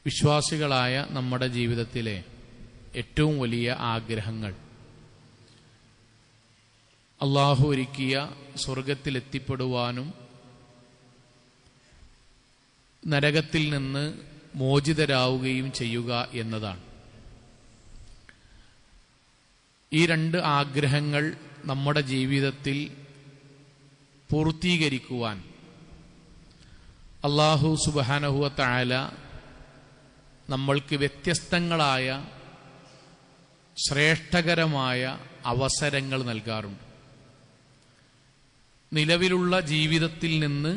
വിശ്വാസികളായ നമ്മുടെ ജീവിതത്തിലെ ഏറ്റവും വലിയ ആഗ്രഹങ്ങൾ അള്ളാഹു ഒരുക്കിയ സ്വർഗത്തിലെത്തിപ്പെടുവാനും നരകത്തിൽ നിന്ന് മോചിതരാവുകയും ചെയ്യുക എന്നതാണ്. ഈ രണ്ട് ആഗ്രഹങ്ങൾ നമ്മുടെ ജീവിതത്തിൽ പൂർത്തീകരിക്കുവാൻ അല്ലാഹു സുബ്ഹാനഹു വ തആല നമ്മൾക്ക് വ്യത്യസ്തങ്ങളായ ശ്രേഷ്ഠകരമായ അവസരങ്ങൾ നൽകാറുണ്ട്. നിലവിലുള്ള ജീവിതത്തിൽ നിന്ന്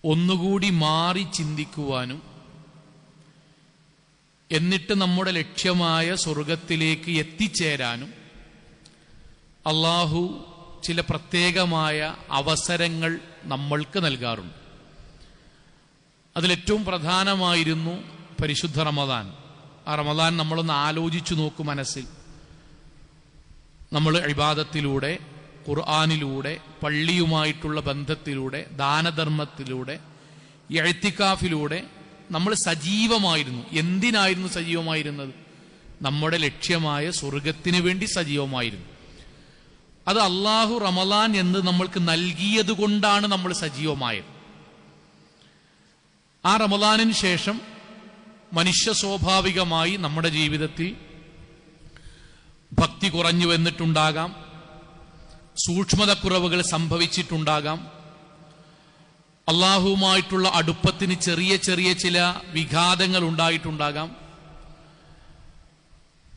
ഒന്നുകൂടി മാറി ചിന്തിക്കുവാനും എന്നിട്ട് നമ്മുടെ ലക്ഷ്യമായ സ്വർഗത്തിലേക്ക് എത്തിച്ചേരാനും അല്ലാഹു ചില പ്രത്യേകമായ അവസരങ്ങൾ നമ്മൾക്ക് നൽകാറുണ്ട്. അതിലേറ്റവും പ്രധാനമായിരുന്നു പരിശുദ്ധ റമദാൻ. ആ റമദാൻ നമ്മളൊന്ന് ആലോചിച്ചു നോക്കും. മനസ്സിൽ നമ്മൾ ഇബാദത്തിലൂടെ, ഖുർആനിലൂടെ, പള്ളിയുമായിട്ടുള്ള ബന്ധത്തിലൂടെ, ദാനധർമ്മത്തിലൂടെ, ഇഅ്തികാഫിലൂടെ നമ്മൾ സജീവമായിരുന്നു. എന്തിനായിരുന്നു സജീവമായിരുന്നത്? നമ്മുടെ ലക്ഷ്യമായ സ്വർഗത്തിന് വേണ്ടി സജീവമായിരുന്നു. അത് അല്ലാഹു റമദാൻ എന്ന് നമ്മൾക്ക് നൽകിയത് കൊണ്ടാണ് നമ്മൾ സജീവമായത്. ആ റമദാനിന് ശേഷം മനുഷ്യ സ്വാഭാവികമായി നമ്മുടെ ജീവിതത്തിൽ ഭക്തി കുറഞ്ഞു വന്നിട്ടുണ്ടാകാം, സൂക്ഷ്മതക്കുറവുകൾ സംഭവിച്ചിട്ടുണ്ടാകാം, അള്ളാഹുവുമായിട്ടുള്ള അടുപ്പത്തിന് ചെറിയ ചെറിയ ചില വിഘാതങ്ങൾ ഉണ്ടായിട്ടുണ്ടാകാം,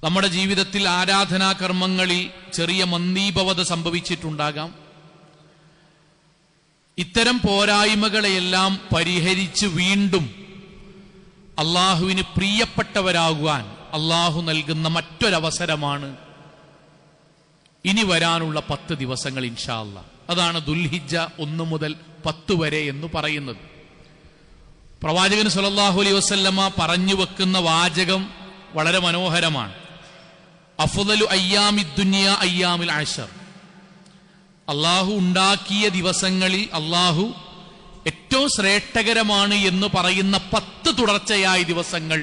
നമ്മുടെ ജീവിതത്തിൽ ആരാധനാകർമ്മങ്ങളിൽ ചെറിയ മന്ദീഭവത സംഭവിച്ചിട്ടുണ്ടാകാം. ഇത്തരം പോരായ്മകളെയെല്ലാം പരിഹരിച്ച് വീണ്ടും അള്ളാഹുവിന് പ്രിയപ്പെട്ടവരാകുവാൻ അള്ളാഹു നൽകുന്ന മറ്റൊരവസരമാണ് ഇനി വരാനുള്ള 10 ദിവസങ്ങൾ ഇൻഷാ അല്ലാഹ്. അതാണ് ദുൽഹിജ്ജ 1 മുതൽ 10 വരെ എന്ന് പറയുന്നത്. പ്രവാചകൻ സല്ലല്ലാഹു അലൈഹി വസല്ലമ പറഞ്ഞു വെക്കുന്ന വാചകം വളരെ മനോഹരമാണ്. അഫ്ളലു അയ്യാമിദ് ദുനിയ അയ്യാമുൽ അശർ. അള്ളാഹു ഉണ്ടാക്കിയ ദിവസങ്ങളിൽ അള്ളാഹു ഏറ്റവും ശ്രേഷ്ഠകരമാണ് എന്ന് പറയുന്ന 10 തുടർച്ചയായ ദിവസങ്ങൾ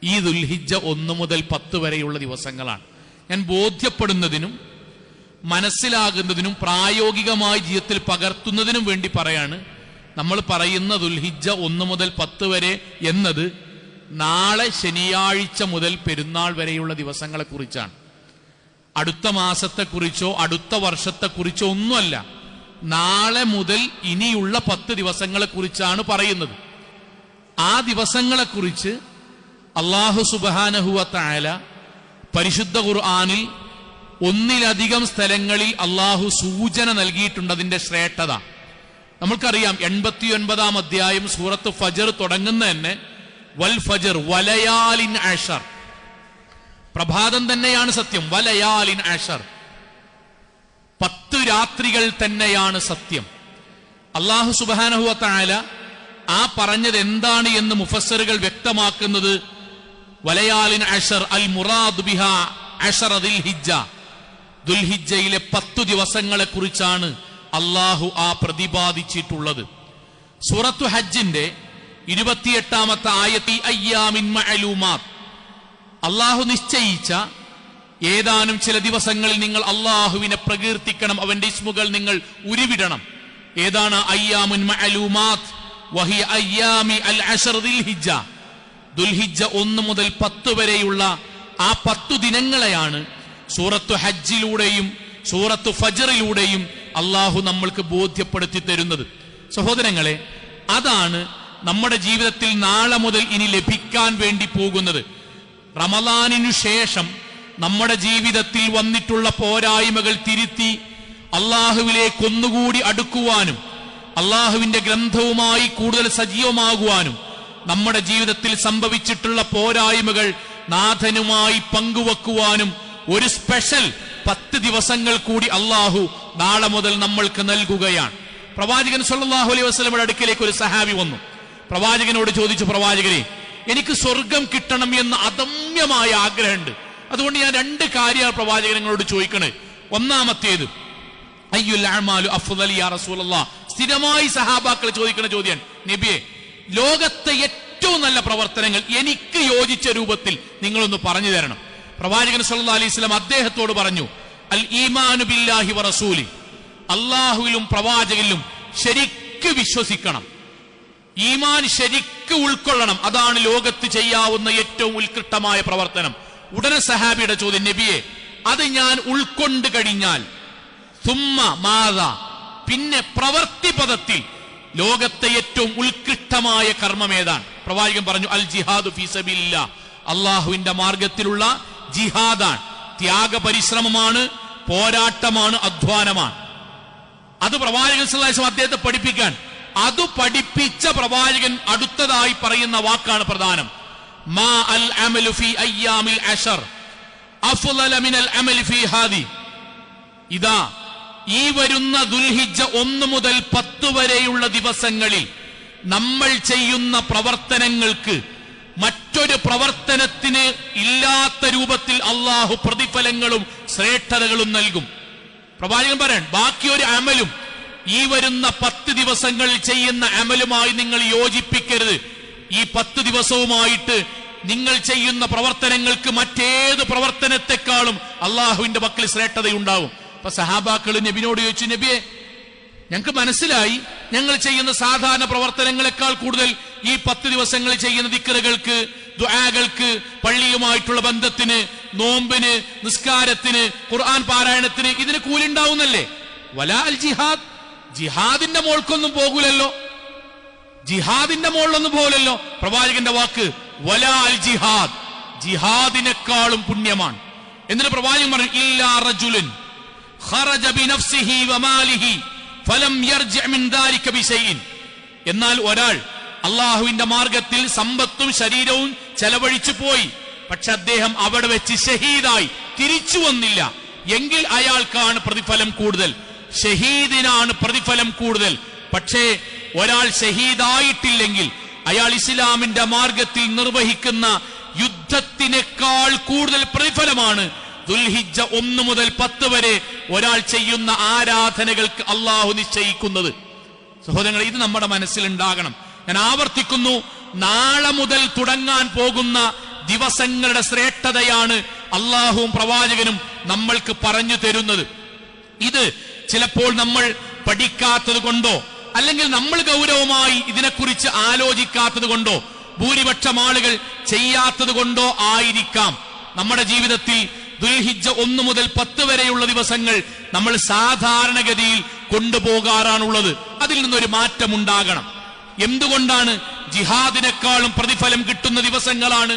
ഈ ദുൽഹിജ്ജ 1 മുതൽ 10 വരെയുള്ള ദിവസങ്ങളാണ്. ഞാൻ ബോധ്യപ്പെടുന്നതിനും മനസ്സിലാകുന്നതിനും പ്രായോഗികമായി ജീവിതത്തിൽ പകർത്തുന്നതിനും വേണ്ടി പറയാണ്. നമ്മൾ പറയുന്ന ദുൽഹിജ്ജ 1 മുതൽ 10 വരെ എന്നത് നാളെ ശനിയാഴ്ച മുതൽ പെരുന്നാൾ വരെയുള്ള ദിവസങ്ങളെ കുറിച്ചാണ്. അടുത്ത മാസത്തെക്കുറിച്ചോ അടുത്ത വർഷത്തെക്കുറിച്ചോ ഒന്നുമല്ല. നാളെ മുതൽ ഇനിയുള്ള 10 ദിവസങ്ങളെ കുറിച്ചാണ് പറയുന്നത്. ആ ദിവസങ്ങളെക്കുറിച്ച് അല്ലാഹു സുബ്ഹാനഹു വ തആല പരിശുദ്ധ ഖുർആനിൽ 1-ലധികം സ്ഥലങ്ങളിൽ അല്ലാഹു സൂചന നൽകിയിട്ടുണ്ട് അതിന്റെ ശ്രേഷ്ഠത. നമ്മൾക്കറിയാം 89-ാം അധ്യായം സൂറത്ത് ഫജ്ർ തുടങ്ങുന്ന തന്നെ വൽ ഫജ്ർ വലയാലിൻ അശർ, പ്രഭാതം തന്നെയാണ് സത്യം. വലയാലിൻ അശർ, 10 രാത്രികൾ തന്നെയാണ് സത്യം. അല്ലാഹു സുബ്ഹാനഹു വ തആല ആ പറഞ്ഞത് എന്താണ് എന്ന് മുഫസ്സിറുകൾ വ്യക്തമാക്കുന്നത് വലയാലിൻ അശർ അൽ മുറാദ് ബിഹാ അശറ ദുൽഹിജ്ജ, ദുൽഹിജ്ജയിലെ 10 ദിവസങ്ങളെ കുറിച്ചാണ് അല്ലാഹു ആ പ്രതിപാദിച്ചിട്ടുള്ളത്. സൂറത്തു ഹജ്ജിന്റെ 28-ാമത്തെ ആയത്തിൽ അയ്യാമിൻ മഅലൂമാത്ത്, അല്ലാഹു നിശ്ചയിച്ച ഏതാനും ചില ദിവസങ്ങളിൽ നിങ്ങൾ അല്ലാഹുവിനെ പ്രകീർത്തിക്കണം, അവന്റെ ഇസ്മുകൾ നിങ്ങൾ ഉരുവിടണം. ഏതാണ് അയ്യാമുൻ മഅലൂമാത്ത്? വഹിയ അയ്യാമി അൽ അശർ ദുൽഹിജ്ജ, ദുൽഹിജ്ജ 1 മുതൽ 10 വരെയുള്ള ആ 10 ദിനങ്ങളെയാണ് സൂറത്തു ഹജ്ജിലൂടെയും സൂറത്തു ഫജ്റിലൂടെയും അല്ലാഹു നമ്മൾക്ക് ബോധ്യപ്പെടുത്തി തരുന്നത്. സഹോദരങ്ങളെ, അതാണ് നമ്മുടെ ജീവിതത്തിൽ നാളെ മുതൽ ഇനി ലഭിക്കാൻ വേണ്ടി പോകുന്നത്. റമദാനിനു ശേഷം നമ്മുടെ ജീവിതത്തിൽ വന്നിട്ടുള്ള പോരായ്മകൾ തിരുത്തി അള്ളാഹുവിലേക്ക് ഒന്നുകൂടി അടുക്കുവാനും അള്ളാഹുവിന്റെ ഗ്രന്ഥവുമായി കൂടുതൽ സജീവമാകുവാനും നമ്മുടെ ജീവിതത്തിൽ സംഭവിച്ചിട്ടുള്ള പോരായ്മകൾ നാഥനുമായി പങ്കുവെക്കുവാനും ഒരു സ്പെഷ്യൽ 10 ദിവസങ്ങൾ കൂടി അള്ളാഹു നാളെ മുതൽ നമ്മൾക്ക് നൽകുകയാണ്. പ്രവാചകൻ സല്ലല്ലാഹു അലൈഹി വസല്ലമയുടെ അടുക്കലേക്ക് ഒരു സഹാബി വന്നു. പ്രവാചകനോട് ചോദിച്ചു, പ്രവാചകനെ, എനിക്ക് സ്വർഗം കിട്ടണം എന്ന് അദമ്യമായ ആഗ്രഹമുണ്ട്. അതുകൊണ്ട് ഞാൻ 2 കാര്യങ്ങൾ പ്രവാചകനോട് ചോദിക്കണേ. ഒന്നാമത്തേത്, അയ്യുൽ അഅ്മാലു അഫ്ളൽ യാ റസൂലല്ലാഹ്. സ്ഥിരമായി സഹാബാക്കൾ ചോദിക്കുന്ന ചോദ്യം, നബിയെ, ലോകത്തെ ഏറ്റവും നല്ല പ്രവർത്തനങ്ങൾ എനിക്ക് യോജിച്ച രൂപത്തിൽ നിങ്ങളൊന്ന് പറഞ്ഞു തരണം. പ്രവാചകൻ സല്ലല്ലാഹു അലൈഹി വസല്ലം അദ്ദേഹത്തോട് പറഞ്ഞു, അൽ ഈമാനു ബില്ലാഹി വ റസൂലി, അള്ളാഹുവിലും പ്രവാചകനിലും ശരിക്ക് വിശ്വസിക്കണം, ഈമാൻ ശരിക്ക് ഉൾക്കൊള്ളണം. അതാണ് ലോകത്ത് ചെയ്യാവുന്ന ഏറ്റവും ഉത്കൃഷ്ടമായ പ്രവർത്തനം. ഉടനെ സഹാബിയുടെ ചോദ്യം, നബിയെ അത് ഞാൻ ഉൾക്കൊണ്ട് കഴിഞ്ഞാൽ സുമ്മ മാദാ, പിന്നെ പ്രവർത്തി പദത്തിൽ ലോകത്തെ ഏറ്റവും ഉത്കൃഷ്ടമായ കർമ്മം ഏതാണ്? പ്രവാചകൻ പറഞ്ഞു, അൽ ജിഹാദു ഫീ സബീലില്ലാഹ്, അള്ളാഹുവിന്റെ മാർഗത്തിലുള്ള ജിഹാദാണ്. ത്യാഗ പരിശ്രമമാണ്, പോരാട്ടമാണ്, അധ്വാനമാണ്. അത് പ്രവാചകൻ സല്ലല്ലാഹു അലൈഹി വസല്ലം അദ്ദേഹത്തെ പഠിപ്പിക്കാൻ, അത് പഠിപ്പിച്ച പ്രവാചകൻ അടുത്തതായി പറയുന്ന വാക്കാണ് പ്രധാനം. മാ അൽ അമലു ഫീ അയ്യാമിൽ അശർ അഫ്ളല മിനൽ അമലി ഫീ ഹാദി. ഇതാ ഈ വരുന്ന ദുൽഹിജ്ജ 1 മുതൽ 10 വരെയുള്ള ദിവസങ്ങളിൽ നമ്മൾ ചെയ്യുന്ന പ്രവർത്തനങ്ങൾക്ക് മറ്റൊരു പ്രവർത്തനത്തിന് ഇല്ലാത്ത രൂപത്തിൽ അള്ളാഹു പ്രതിഫലങ്ങളും ശ്രേഷ്ഠതകളും നൽകും. പ്രവാചകൻ പറയാൻ, ബാക്കി ഒരു അമലും ഈ വരുന്ന 10 ദിവസങ്ങളിൽ ചെയ്യുന്ന അമലുമായി നിങ്ങൾ യോജിപ്പിക്കരുത്. ഈ 10 ദിവസവുമായിട്ട് നിങ്ങൾ ചെയ്യുന്ന പ്രവർത്തനങ്ങൾക്ക് മറ്റേത് പ്രവർത്തനത്തെക്കാളും അള്ളാഹുവിന്റെ പക്കൽ ശ്രേഷ്ഠതയുണ്ടാവും. അപ്പൊ സഹാബാക്കൾ നബിനോട് ചോദിച്ചു, നബിയെ ഞങ്ങൾക്ക് മനസ്സിലായി, ഞങ്ങൾ ചെയ്യുന്ന സാധാരണ പ്രവർത്തനങ്ങളെക്കാൾ കൂടുതൽ ഈ 10 ദിവസങ്ങളിൽ ചെയ്യുന്ന ദിക്റുകൾക്ക്, ദുആകൾക്ക്, പള്ളിയുമായിട്ടുള്ള ബന്ധത്തിന്, നോമ്പിന്, നിസ്കാരത്തിന്, ഖുർആൻ പാരായണത്തിന് ഇതിന് കൂലിണ്ടാവുന്നല്ലേ? വലാ അൽ ജിഹാദ്, ജിഹാദിന്റെ മോൾക്കൊന്നും പോകൂലല്ലോ, ജിഹാദിന്റെ മോളിലൊന്നും പോകില്ലല്ലോ. പ്രവാചകന്റെ വാക്ക് വലാ അൽ ജിഹാദ്, ജിഹാദിനേക്കാളും പുണ്യമാണ്. എന്നിട്ട് പ്രവാചകൻ പറഞ്ഞു, ഇല്ലാ റജുലുൻ ഖറജ ബിനഫ്സിഹി വമാലിഹി ഫലം യർജി മിൻ ദാലിക ബിശൈഇൻ. എന്നാൽ ഒരാൾ അള്ളാഹുവിന്റെ മാർഗത്തിൽ സമ്പത്തും ശരീരവും ചെലവഴിച്ചു പോയി, പക്ഷെ അദ്ദേഹം അവിടെ വെച്ച് ഷഹീദായി തിരിച്ചു വന്നില്ല, എങ്കിൽ അയാൾക്കാണ് പ്രതിഫലം കൂടുതൽ, ഷഹീദിനാണ് പ്രതിഫലം കൂടുതൽ. പക്ഷേ ഒരാൾ ഷഹീദായിട്ടില്ലെങ്കിൽ അയാൾ ഇസ്ലാമിന്റെ മാർഗത്തിൽ നിർവഹിക്കുന്ന യുദ്ധത്തിനേക്കാൾ കൂടുതൽ പ്രതിഫലമാണ് ദുൽഹിജ്ജ 1 മുതൽ 10 വരെ ഒരാൾ ചെയ്യുന്ന ആരാധനകൾക്ക് അള്ളാഹു നിശ്ചയിക്കുന്നത്. സഹോദരങ്ങളെ, ഇത് നമ്മുടെ മനസ്സിലുണ്ടാകണം. ഞാൻ ആവർത്തിക്കുന്നു, നാളെ മുതൽ തുടങ്ങാൻ പോകുന്ന ദിവസങ്ങളുടെ ശ്രേഷ്ഠതയാണ് അള്ളാഹുവും പ്രവാചകനും നമ്മൾക്ക് പറഞ്ഞു തരുന്നത്. ഇത് ചിലപ്പോൾ നമ്മൾ പഠിക്കാത്തത് കൊണ്ടോ അല്ലെങ്കിൽ നമ്മൾ ഗൗരവമായി ഇതിനെക്കുറിച്ച് ആലോചിക്കാത്തത് കൊണ്ടോ ഭൂരിപക്ഷം ആളുകൾ ചെയ്യാത്തത് കൊണ്ടോ ആയിരിക്കാം നമ്മുടെ ജീവിതത്തിൽ ദുൽഹിജ്ജ 1 മുതൽ 10 വരെയുള്ള ദിവസങ്ങൾ നമ്മൾ സാധാരണഗതിയിൽ കൊണ്ടുപോകാറാണുള്ളത്. അതിൽ നിന്നൊരു മാറ്റമുണ്ടാകണം. എന്തുകൊണ്ടാണ്? ജിഹാദിനേക്കാളും പ്രതിഫലം കിട്ടുന്ന ദിവസങ്ങളാണ്.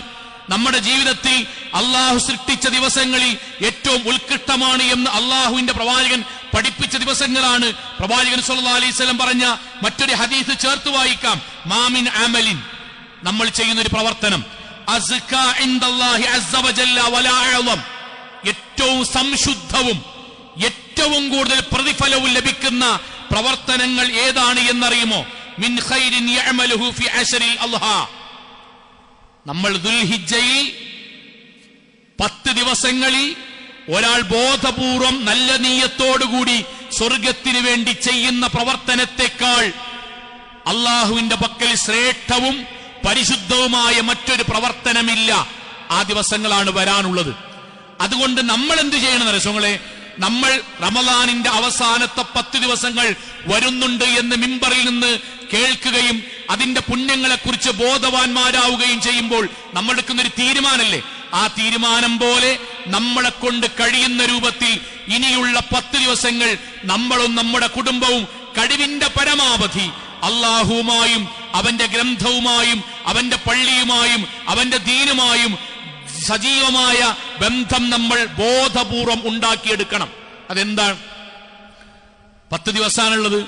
നമ്മുടെ ജീവിതത്തിൽ അള്ളാഹു സൃഷ്ടിച്ച ദിവസങ്ങളിൽ ഏറ്റവും ഉത്കൃഷ്ടമാണ് എന്ന് അള്ളാഹുവിന്റെ പ്രവാചകൻ പഠിപ്പിച്ച ദിവസങ്ങളാണ്. പ്രവാചകൻ സല്ലല്ലാഹു അലൈഹി വസല്ലം പറഞ്ഞ മറ്റൊരു ഹദീസ് ചേർത്ത് വായിക്കാം. മാമിൻ അമലിൻ, നമ്മൾ ചെയ്യുന്ന ഒരു പ്രവർത്തനം, അസ്കാ ഇൻദല്ലാഹി അസ്സ വജല്ല വലാ അഅ്ളം, ഏറ്റവും സംശുദ്ധവും ഏറ്റവും കൂടുതൽ പ്രതിഫലവും ലഭിക്കുന്ന പ്രവർത്തനങ്ങൾ ഏതാണ് എന്നറിയുമോ? മിൻ ഖൈരിൻ യഅമലുഹു ഫി അശ്റിൽ അൽഹാ. നമ്മൾ ദുൽഹിജ്ജയിൽ 10 ദിവസങ്ങളിൽ ഒരാൾ ബോധപൂർവം നല്ല നീയത്തോടുകൂടി സ്വർഗത്തിന് വേണ്ടി ചെയ്യുന്ന പ്രവർത്തനത്തെക്കാൾ അള്ളാഹുവിന്റെ പക്കൽ ശ്രേഷ്ഠവും പരിശുദ്ധവുമായ മറ്റൊരു പ്രവർത്തനമില്ല. ആ ദിവസങ്ങളാണ് വരാനുള്ളത്. അതുകൊണ്ട് നമ്മൾ എന്ത് ചെയ്യണം രസങ്ങളെ? നമ്മൾ റമദാനിന്റെ അവസാനത്തെ 10 ദിവസങ്ങൾ വരുന്നുണ്ട് എന്ന് മിമ്പറിൽ നിന്ന് കേൾക്കുകയും അതിന്റെ പുണ്യങ്ങളെക്കുറിച്ച് ബോധവാന്മാരാവുകയും ചെയ്യുമ്പോൾ നമ്മൾ എടുക്കുന്നൊരു തീരുമാനമല്ലേ? ആ തീരുമാനം പോലെ നമ്മളെ കൊണ്ട് കഴിയുന്ന രൂപത്തിൽ ഇനിയുള്ള 10 ദിവസങ്ങൾ നമ്മളും നമ്മുടെ കുടുംബവും കഴിവിന്റെ പരമാവധി അള്ളാഹുവുമായും അവന്റെ ഗ്രന്ഥവുമായും അവന്റെ പള്ളിയുമായും അവന്റെ ദീനുമായും സജീവമായ ബന്ധം നമ്മൾ ബോധപൂർവം ഉണ്ടാക്കിയെടുക്കണം. അതെന്താണ്? 10 ദിവസമാണുള്ളത്.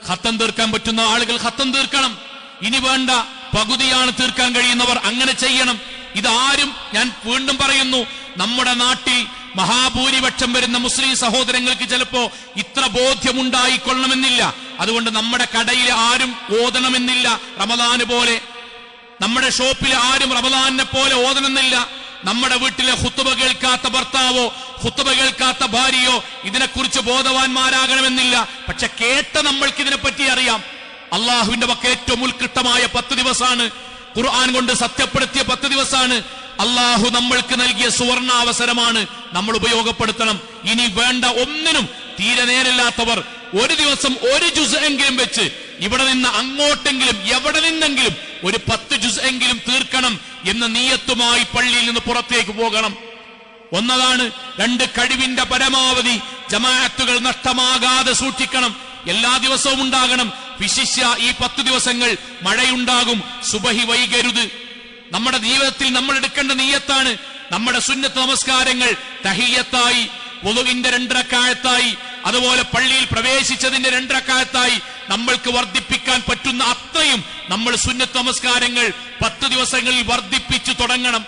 ഖത്തം തീർക്കാൻ പറ്റുന്ന ആളുകൾ ഖത്തം തീർക്കണം. ഇനി വേണ്ട, പകുതിയാണ് തീർക്കാൻ കഴിയുന്നവർ അങ്ങനെ ചെയ്യണം. ഇതാരും, ഞാൻ വീണ്ടും പറയുന്നു, നമ്മുടെ നാട്ടിൽ മഹാഭൂരിപക്ഷം വരുന്ന മുസ്ലിം സഹോദരങ്ങൾക്ക് ചിലപ്പോ ഇത്ര ബോധ്യമുണ്ടായിക്കൊള്ളണമെന്നില്ല. അതുകൊണ്ട് നമ്മുടെ കടയിൽ ആരും ഓതണമെന്നില്ല റമദാന് പോലെ, നമ്മുടെ ഷോപ്പിൽ ആരും റമദാനെ പോലെ ഓതണമെന്നില്ല. നമ്മുടെ വീട്ടിലെ ഖുത്ബ കേൾക്കാത്ത ഭർത്താവോ ഖുത്ബ കേൾക്കാത്ത ഭാര്യയോ ഇതിനെക്കുറിച്ച് ബോധവാന്മാരാകണമെന്നില്ല. പക്ഷെ കേട്ട നമ്മൾക്ക് ഇതിനെപ്പറ്റി അറിയാം. അള്ളാഹുവിന്റെ പക്കൽ ഏറ്റവും ഉത്കൃഷ്ടമായ 10 ദിവസമാണ്. ഖുർആൻ കൊണ്ട് സത്യപ്പെടുത്തിയ 10 ദിവസമാണ്. അള്ളാഹു നമ്മൾക്ക് നൽകിയ സുവർണാവസരമാണ്, നമ്മൾ ഉപയോഗപ്പെടുത്തണം. ഇനി വേണ്ട ഒന്നിനും തീരെ നേരില്ലാത്തവർ ഒരു ദിവസം ഒരു ജുസ് എങ്കിലും വെച്ച് ഇവിടെ നിന്ന് അങ്ങോട്ടെങ്കിലും എവിടെ നിന്നെങ്കിലും ഒരു 10 ജുസ് എങ്കിലും തീർക്കണം എന്ന നിയ്യത്തുമായി പള്ളിയിൽ നിന്ന് പുറത്തേക്ക് പോകണം. ഒന്നതാണ്. 2, കഴിവിന്റെ പരമാവധി ജമാഅത്തുകൾ നഷ്ടമാകാതെ സൂക്ഷിക്കണം. എല്ലാ ദിവസവും ഉണ്ടാകണം. വിശിഷ്യ ഈ 10 ദിവസങ്ങൾ മഴയുണ്ടാകും, സുബഹി വൈകരുത്. നമ്മുടെ ജീവിതത്തിൽ നമ്മൾ എടുക്കേണ്ട നിയ്യത്താണ്. നമ്മുടെ സുന്നത്ത് നമസ്കാരങ്ങൾ തഹിയ്യത്തായി, വുളുവിന്റെ 2 റക്അത്തായി, അതുപോലെ പള്ളിയിൽ പ്രവേശിച്ചതിന്റെ 2 റക്അത്തായി നമ്മൾക്ക് വർദ്ധിപ്പിക്കാൻ പറ്റുന്ന അത്രയും നമ്മൾ സുന്നത്ത് നമസ്കാരങ്ങൾ 10 ദിവസങ്ങളിൽ വർദ്ധിപ്പിച്ചു തുടങ്ങണം.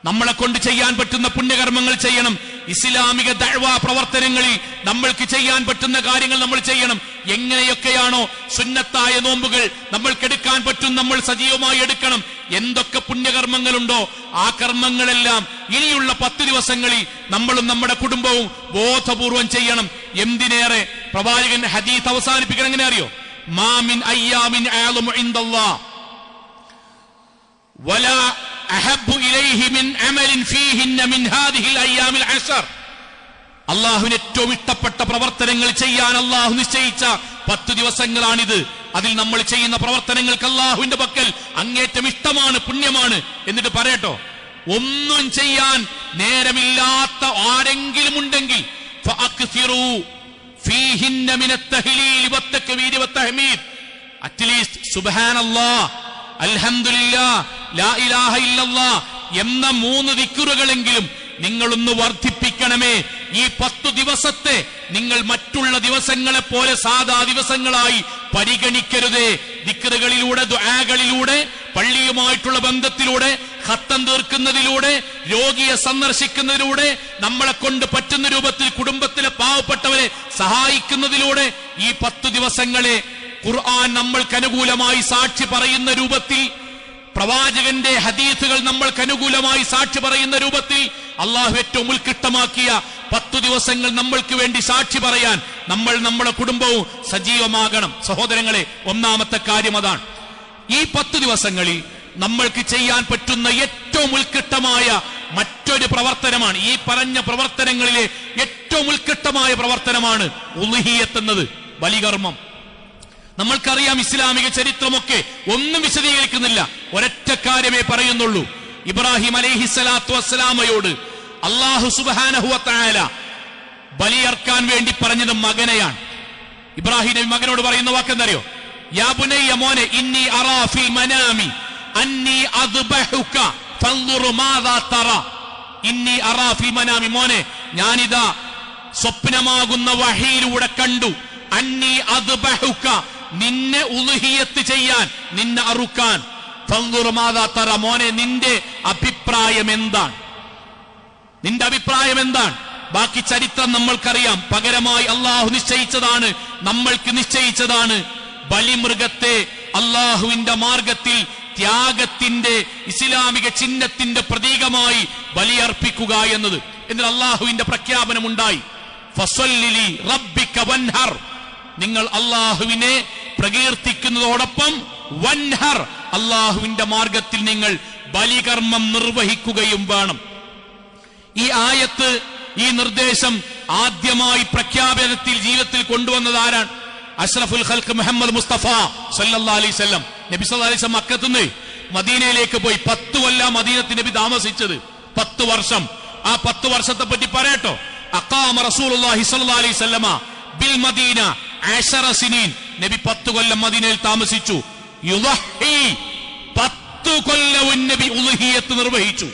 നമ്മളെ കൊണ്ട് ചെയ്യാൻ പറ്റുന്ന പുണ്യകർമ്മങ്ങൾ ചെയ്യണം. ഇസ്ലാമിക ദഅ്വാ പ്രവർത്തനങ്ങളിൽ നമ്മൾക്ക് ചെയ്യാൻ പറ്റുന്ന കാര്യങ്ങൾ നമ്മൾ ചെയ്യണം. എങ്ങനെയൊക്കെയാണോ സുന്നത്തായ നോമ്പുകൾ നമ്മൾക്കെടുക്കാൻ പറ്റും, നമ്മൾ സജീവമായി എടുക്കണം. എന്തൊക്കെ പുണ്യകർമ്മങ്ങളുണ്ടോ ആ കർമ്മങ്ങളെല്ലാം ഇനിയുള്ള 10 ദിവസങ്ങളിൽ നമ്മളും നമ്മുടെ കുടുംബവും ബോധപൂർവം ചെയ്യണം. എന്തിനേറെ പ്രവാചകൻ ഹദീസ് അവസാനിപ്പിക്കണം എങ്ങനെ അറിയോ? മാ മിൻ അയ്യാമിൻ അഅ്ലമു ഇൻദല്ലാഹ് വലാ അഹബ്ബു ഇലൈഹി മിൻ അമലിൻ ഫീഹിന്ന മിൻ ഹാദിഹിൽ അയ്യാമിൽ അശർ. അല്ലാഹുവിന് ഏറ്റവും ഇഷ്ടപ്പെട്ട പ്രവർത്തനങ്ങൾ ചെയ്യാൻ അല്ലാഹു നിശ്ചയിച്ച 10 ദിവസങ്ങളാണിത്. അതിൽ നമ്മൾ ചെയ്യുന്ന പ്രവർത്തനങ്ങൾക്ക് അല്ലാഹുവിന്റെ പക്കൽ അങ്ങേറ്റം ഇഷ്ടമാണ്, പുണ്യമാണ്. എന്നിട്ട് പറയട്ടോ, ഒന്നും ചെയ്യാൻ നേരമില്ലാത്ത ആരെങ്കിലും ഉണ്ടെങ്കിൽ ഫഅക്സിറൂ ഫീഹിന്ന മിനത് തഹ്ലീൽ വത്തക്ബീർ വത്തഹ്മീദ്, അറ്റ്ലീസ്റ്റ് സുബ്ഹാനല്ലാഹ്, അൽഹംദുലില്ലാഹ്, ലാ ഇലാഹ ഇല്ലല്ലാഹ് എന്ന 3 ദിക്റുകളെങ്കിലും നിങ്ങളൊന്ന് വർദ്ധിപ്പിക്കണമേ. ഈ 10 ദിവസത്തെ നിങ്ങൾ മറ്റുള്ള ദിവസങ്ങളെ പോലെ സാധാ ദിവസങ്ങളായി പരിഗണിക്കരുതേ. ദിക്റുകളിലൂടെ, ദുആകളിലൂടെ, പള്ളിയുമായിട്ടുള്ള ബന്ധത്തിലൂടെ, ഖത്തം തീർക്കുന്നതിലൂടെ, രോഗിയെ സന്ദർശിക്കുന്നതിലൂടെ, നമ്മളെ കൊണ്ട് പറ്റുന്ന രൂപത്തിൽ കുടുംബത്തിലെ പാവപ്പെട്ടവരെ സഹായിക്കുന്നതിലൂടെ ഈ 10 ദിവസങ്ങളെ ഖുർആൻ നമ്മൾക്ക് അനുകൂലമായി സാക്ഷി പറയുന്ന രൂപത്തിൽ, പ്രവാചകന്റെ ഹദീസുകൾ നമ്മൾക്ക് അനുകൂലമായി സാക്ഷി പറയുന്ന രൂപത്തിൽ അള്ളാഹു ഏറ്റവും ഉത്കൃഷ്ടമാക്കിയ 10 ദിവസങ്ങൾ നമ്മൾക്ക് വേണ്ടി സാക്ഷി പറയാൻ നമ്മൾ, നമ്മുടെ കുടുംബവും സജീവമാകണം. സഹോദരങ്ങളെ, ഒന്നാമത്തെ കാര്യം അതാണ്. ഈ 10 ദിവസങ്ങളിൽ നമ്മൾക്ക് ചെയ്യാൻ പറ്റുന്ന ഏറ്റവും ഉത്കൃഷ്ടമായ മറ്റൊരു പ്രവർത്തനമാണ്, ഈ പറഞ്ഞ പ്രവർത്തനങ്ങളിലെ ഏറ്റവും ഉത്കൃഷ്ടമായ പ്രവർത്തനമാണ് ഉളുഹിയ്യത്ത് എന്നത്, ബലികർമ്മം. നമ്മൾക്കറിയാം ഇസ്ലാമിക ചരിത്രമൊക്കെ, ഒന്നും വിശദീകരിക്കുന്നില്ല, ഒരൊറ്റ കാര്യമേ പറയുന്നുള്ളൂ. ഇബ്രാഹിം അലൈഹിസ്സലാത്തു വസ്സലാമയോട് അല്ലാഹു സുബ്ഹാനഹു വ തആല ബലിയർക്കാൻ വേണ്ടി പറഞ്ഞത് മകനെയാണ്. ഇബ്രാഹിം നബി മകനോട് പറയുന്ന വാക്കെന്തറിയോ? യാ ബുനയ്യ, മോനെ, ഇന്നി അറാ ഫിൽ മനാമി അന്നി അദ്ബഹുക ഫൻദുർ മാദാ തറ. ഇന്നി അറാ ഫിൽ മനാമി, മോനെ, ഞാനിതാ സ്വപ്നമാകുന്ന വഹയിലൂടെ കണ്ടു, അന്നി അദ്ബഹുക, നിന്നെ ഉളുഹിയ്യത്ത് ചെയ്യാൻ, നിന്നെ അറുക്കാൻ. ഫൻദുർ മാദാ തറ, മോനെ, നിന്റെ അഭിപ്രായം എന്താണ്? നിന്റെ അഭിപ്രായം എന്താണ്? ബാക്കി ചരിത്രം നമ്മൾക്കറിയാം. പകരമായി അള്ളാഹു നിശ്ചയിച്ചതാണ്, നമ്മൾക്ക് നിശ്ചയിച്ചതാണ് ബലിമൃഗത്തെ അള്ളാഹുവിന്റെ മാർഗത്തിൽ ത്യാഗത്തിന്റെ, ഇസ്ലാമിക ചിഹ്നത്തിന്റെ പ്രതീകമായി ബലിയർപ്പിക്കുക എന്നത്. എന്നിട്ട് അള്ളാഹുവിന്റെ പ്രഖ്യാപനമുണ്ടായി, ഫസല്ലി റബ്ബിക വൻഹർ, നിങ്ങൾ അള്ളാഹുവിനെ പ്രകീർത്തിക്കുന്നതോടൊപ്പം വൻഹർ, അള്ളാഹുവിന്റെ മാർഗത്തിൽ നിങ്ങൾ ബലികർമ്മം നിർവഹിക്കുകയും വേണം. ഈ ആയത്ത്, ഈ നിർദ്ദേശം ആദ്യമായി പ്രഖ്യാപനത്തിൽ, ജീവിതത്തിൽ കൊണ്ടുവന്നത് ആരാണ്? അഷ്റഫുൽ ഖൽഖ് മുഹമ്മദ് മുസ്തഫ സല്ലല്ലാഹു അലൈഹി വസല്ലം. നബി സല്ലല്ലാഹു അലൈഹി വസല്ലം മക്കത്തുനിന്ന് മദീനയിലേക്ക് പോയി. 10 കൊല്ലം മദീനത്തിൽ നബി താമസിച്ചത്, 10 വർഷം. ആ 10 വർഷത്തെ പറ്റി പറയട്ടോ. അഖാമ റസൂലുള്ളാഹി സ്വല്ലല്ലാഹു അലൈഹി വസല്ലമ ബിൽ മദീന 10 സിനീൻ. നബി 10 കൊല്ലം മദീനയിൽ താമസിച്ചു. യുളഹി, 10 കൊല്ലവും നബി ഉളുഹിയ്യത്ത് നിർവഹിച്ചു.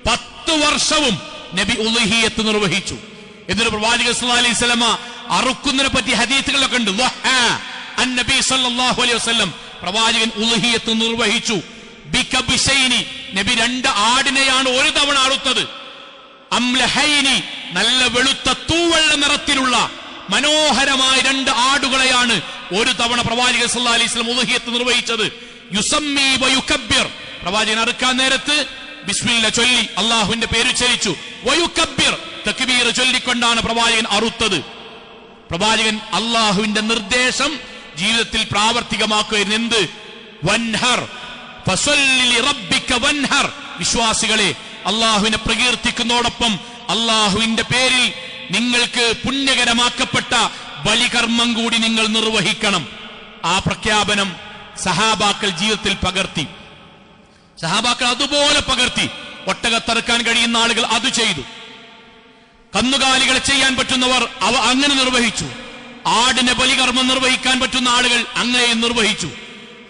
10 വർഷവും നബി ഉളുഹിയ്യത്ത് നിർവഹിച്ചു. എന്നിട്ട് പ്രവാചകൻ സല്ലല്ലാഹു അലൈഹി വസല്ലമ അറുക്കുന്നതിനെ പറ്റി ഹദീസുകളൊക്കെ ഉണ്ട്. നബി സല്ലല്ലാഹു അലൈഹി വസല്ലം, പ്രവാചകൻ ഉളുഹിയ്യത്ത് നിർവഹിച്ചു. ബികബിശൈനി, നബി 2 ആടിനെയാണ് ഒരു തവണ അറുത്തത്. അംലഹൈനി, നല്ല വെളുത്ത തൂവെള്ള നിറത്തിലുള്ള മനോഹരമായ 2 ആടുകളെയാണ് ഒരു തവണ പ്രവാചകൻ സല്ലല്ലാഹു അലൈഹി വസല്ലം ഉളുഹിയ്യത്ത് നിർവഹിച്ചത്. യുസമ്മി വയുകബ്ബിർ, പ്രവാചകൻ അറുക്കാൻ നേരത്ത് ബിസ്മില്ല ചൊല്ലി അള്ളാഹുവിന്റെ പേര് ഉച്ചരിച്ചു. വയുകബ്ബിർ, തക്ബീർ ചൊല്ലിക്കൊണ്ടാണ് പ്രവാചകൻ അറുത്തത്. പ്രവാചകൻ അള്ളാഹുവിന്റെ നിർദ്ദേശം ജീവിതത്തിൽ പ്രാവർത്തികമാക്കുകയായിരുന്നു. എന്ത്? വൻഹർ ഫസല്ലി ലിറബ്ബിക വൻഹർ. വിശ്വാസികളെ, അള്ളാഹുവിനെ പ്രകീർത്തിക്കുന്നതോടൊപ്പം അള്ളാഹുവിന്റെ പേരിൽ നിങ്ങൾക്ക് പുണ്യകരമാക്കപ്പെട്ട ബലികർമ്മം കൂടി നിങ്ങൾ നിർവഹിക്കണം. ആ പ്രഖ്യാപനം സഹാബാക്കൾ ജീവിതത്തിൽ പകർത്തി. സഹാബാക്കൾ അതുപോലെ പകർത്തി. ഒട്ടകത്തറുക്കാൻ കഴിയുന്ന ആളുകൾ അത് ചെയ്തു. കന്നുകാലികളെ ചെയ്യാൻ പറ്റുന്നവർ അവ അങ്ങനെ നിർവഹിച്ചു. ആടിനെ ബലികർമ്മം നിർവഹിക്കാൻ പറ്റുന്ന ആളുകൾ അങ്ങനെ നിർവഹിച്ചു.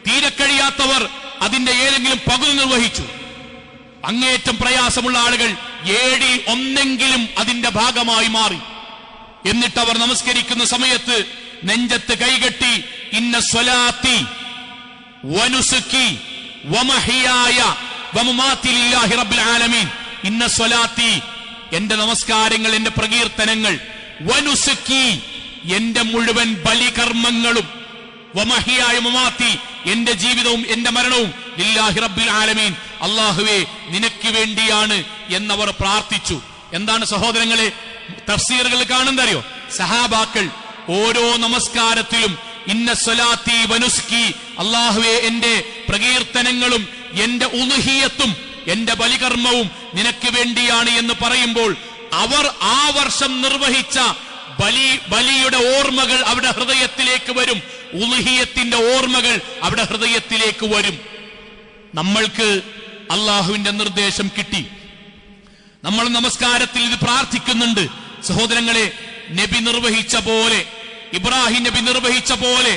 തീരെ കഴിയാത്തവർ അതിന്റെ ഏതെങ്കിലും പകുതി നിർവഹിച്ചു. അങ്ങേറ്റം പ്രയാസമുള്ള ആളുകൾ 7ൽ 1 അതിന്റെ ഭാഗമായി മാറി. എന്നിട്ട് അവർ നമസ്കരിക്കുന്ന സമയത്ത് നെഞ്ചത്ത് കൈകെട്ടി ഇന്ന സ്വലാത്തി വനുസുക്കി വമഹിയായ വമമാതി ലില്ലാഹി റബ്ബിൽ ആലമീൻ. ഇന്ന സ്വലാത്തി, എന്റെ നമസ്കാരങ്ങൾ, എന്റെ പ്രകീർത്തനങ്ങൾ, വനുസുക്കി, എന്റെ മുഴുവൻ ബലികർമ്മങ്ങളും, വമഹിയായ മമാതി, എന്റെ ജീവിതവും എന്റെ മരണവും, ലില്ലാഹി റബ്ബിൽ ആലമീൻ, അല്ലാഹുവേ നിനക്ക് വേണ്ടിയാണ് എന്നവർ പ്രാർത്ഥിച്ചു. എന്താണ് സഹോദരങ്ങളെ തഫ്സീറുകൾ കാണുന്നറിയോ? സഹാബാക്കൾ ഓരോ നമസ്കാരത്തിലും ഇന്ന സ്വലാത്തി വനുസ്കി, അല്ലാഹുവേ എന്റെ പ്രകീർത്തനങ്ങളും എന്റെ ഉളുഹിയത്തും എന്റെ ബലികർമ്മവും നിനക്ക് വേണ്ടിയാണ് എന്ന് പറയുമ്പോൾ അവർ ആ വർഷം നിർവഹിച്ച ബലിയുടെ ഓർമ്മകൾ അവിടെ ഹൃദയത്തിലേക്ക് വരും. ഉളുഹിയത്തിന്റെ ഓർമ്മകൾ അവിടെ ഹൃദയത്തിലേക്ക് വരും. നമ്മൾക്ക് അള്ളാഹുവിന്റെ നിർദ്ദേശം കിട്ടി. നമ്മൾ നമസ്കാരത്തിൽ ഇത് പ്രാർത്ഥിക്കുന്നുണ്ട്. സഹോദരങ്ങളെ, നബി നിർവഹിച്ച പോലെ, ഇബ്രാഹിം നബി നിർവഹിച്ച പോലെ,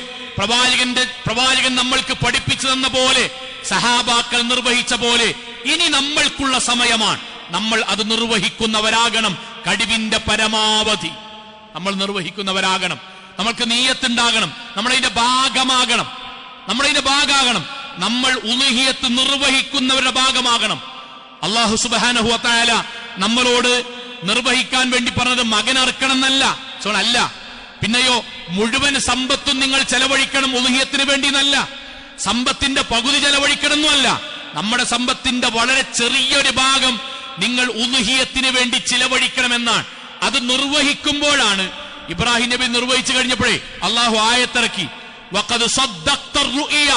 പ്രവാചകൻ നമ്മൾക്ക് പഠിപ്പിച്ചു തന്ന പോലെ, സഹാബാക്കൾ നിർവഹിച്ച പോലെ ഇനി നമ്മൾക്കുള്ള സമയമാണ്. നമ്മൾ അത് നിർവഹിക്കുന്നവരാകണം. കഴിവിന്റെ പരമാവധി നമ്മൾ നിർവഹിക്കുന്നവരാകണം. നമ്മൾക്ക് നീയത്തുണ്ടാകണം. നമ്മളതിന്റെ ഭാഗമാകണം. നമ്മൾ ഉളുഹിയത്ത് നിർവഹിക്കുന്നവരുടെ ഭാഗമാകണം. അല്ലാഹു സുബ്ഹാനഹു വ തആല നമ്മളോട് നിർവഹിക്കാൻ വേണ്ടി പറഞ്ഞത് മകൻ അറുക്കണം എന്നല്ല, അല്ല. പിന്നെയോ മുഴുവൻ സമ്പത്തും നിങ്ങൾ ചെലവഴിക്കണം ഉളുഹിയത്തിന് വേണ്ടി എന്നല്ല. സമ്പത്തിന്റെ പകുതി ചെലവഴിക്കണം എന്നല്ല. നമ്മുടെ സമ്പത്തിന്റെ വളരെ ചെറിയൊരു ഭാഗം നിങ്ങൾ ഉളുഹിയത്തിന് വേണ്ടി ചിലവഴിക്കണമെന്നാണ്. അത് നിർവഹിക്കുമ്പോഴാണ് ഇബ്രാഹിം നബി നിർവഹിച്ചു കഴിഞ്ഞപ്പോഴേ അള്ളാഹു ആയത്തിറക്കി, വഖദ് സദ്ദഖ്ത റുഇയ.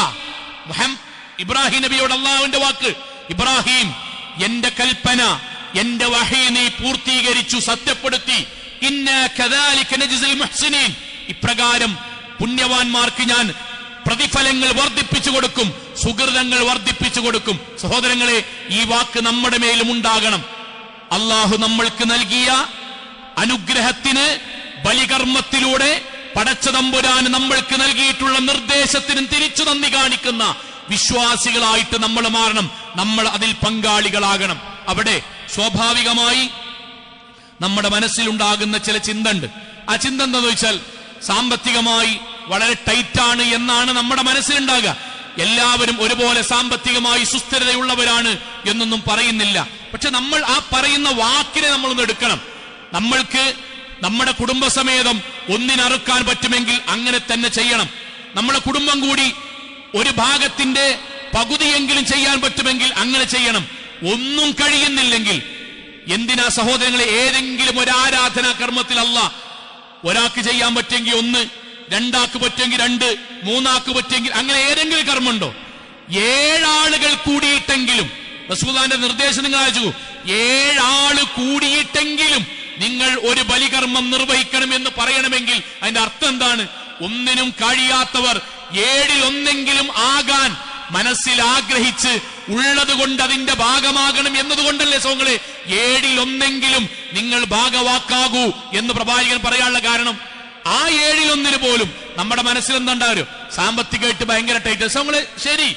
ഇബ്രാഹിം നബിയോട് അള്ളാഹുവിന്റെ വാക്ക്, ഇബ്രാഹിം എന്റെ കൽപ്പന, എന്റെ വഹി നീ പൂർത്തീകരിച്ചു, സത്യപ്പെടുത്തി. ഇന്നാ കദാലിക നജ്സിൽ മുഹ്സിനീൻ. ഇപ്രകാരം പുണ്യവാന്മാർക്ക് ഞാൻ പ്രതിഫലങ്ങൾ വർദ്ധിപ്പിച്ചു കൊടുക്കും, സുഹൃതങ്ങൾ വർദ്ധിപ്പിച്ചു കൊടുക്കും. സഹോദരങ്ങളെ, ഈ വാക്ക് നമ്മുടെ മേലും ഉണ്ടാകണം. അള്ളാഹു നമ്മൾക്ക് നൽകിയ അനുഗ്രഹത്തിന്, ബലികർമ്മത്തിലൂടെ പടച്ചതമ്പുരാൻ നമ്മൾക്ക് നൽകിയിട്ടുള്ള നിർദ്ദേശത്തിനും തിരിച്ചു നന്ദി കാണിക്കുന്ന വിശ്വാസികളായിട്ട് നമ്മൾ മാറണം. നമ്മൾ അതിൽ പങ്കാളികളാകണം. അവിടെ സ്വാഭാവികമായി നമ്മുടെ മനസ്സിലുണ്ടാകുന്ന ചില ചിന്ത ഉണ്ട്. ആ ചിന്ത എന്താണെന്ന് വെച്ചാൽ, സാമ്പത്തികമായി വളരെ ടൈറ്റാണ് എന്നാണ് നമ്മുടെ മനസ്സിലുണ്ടാകുക. എല്ലാവരും ഒരുപോലെ സാമ്പത്തികമായി സുസ്ഥിരതയുള്ളവരാണ് എന്നൊന്നും പറയുന്നില്ല. പക്ഷെ നമ്മൾ ആ പറയുന്ന വാക്കിനെ നമ്മളൊന്ന് എടുക്കണം. നമ്മൾക്ക് നമ്മുടെ കുടുംബസമേതം ഒന്നിനറുക്കാൻ പറ്റുമെങ്കിൽ അങ്ങനെ തന്നെ ചെയ്യണം. നമ്മുടെ കുടുംബം കൂടി ഒരു ഭാഗത്തിന്റെ പകുതിയെങ്കിലും ചെയ്യാൻ പറ്റുമെങ്കിൽ അങ്ങനെ ചെയ്യണം. ഒന്നും കഴിയുന്നില്ലെങ്കിൽ എന്തിനാ സഹോദരങ്ങളെ ഏതെങ്കിലും ഒരു ആരാധനാ കർമ്മത്തിൽ അല്ലാഹ് ഒരാൾക്ക് ചെയ്യാൻ പറ്റുമെങ്കിൽ 1, 2 ആൾക്ക് പറ്റുമെങ്കിൽ 2, 3 ആൾക്ക് പറ്റുമെങ്കിൽ അങ്ങനെ ഏതെങ്കിലും കർമ്മമുണ്ടോ? 7 ആളുകൾ കൂടിയിട്ടെങ്കിലും, റസൂലുള്ളാഹിന്റെ നിർദ്ദേശം നിങ്ങൾ അയച്ചു, 7 ആള് കൂടിയിട്ടെങ്കിലും നിങ്ങൾ ഒരു ബലികർമ്മം നിർവഹിക്കണം എന്ന് പറയണമെങ്കിൽ അതിന്റെ അർത്ഥം എന്താണ്? ഒന്നിനും കഴിയാത്തവർ 7ൽ 1 ആകാൻ മനസ്സിൽ ആഗ്രഹിച്ച് ഉള്ളത് കൊണ്ട് അതിന്റെ ഭാഗമാകണം എന്നതുകൊണ്ടല്ലേ സോങ്ങളെ 7ൽ 1 നിങ്ങൾ ഭാഗവാക്കാകൂ എന്ന് പ്രവാചകൻ പറയാനുള്ള കാരണം. ആ 7ൽ 1 പോലും നമ്മുടെ മനസ്സിൽ എന്താണ്ടാവും? സാമ്പത്തികമായിട്ട് ഭയങ്കര ടൈറ്റ്. സോങ്ങള് ശരി,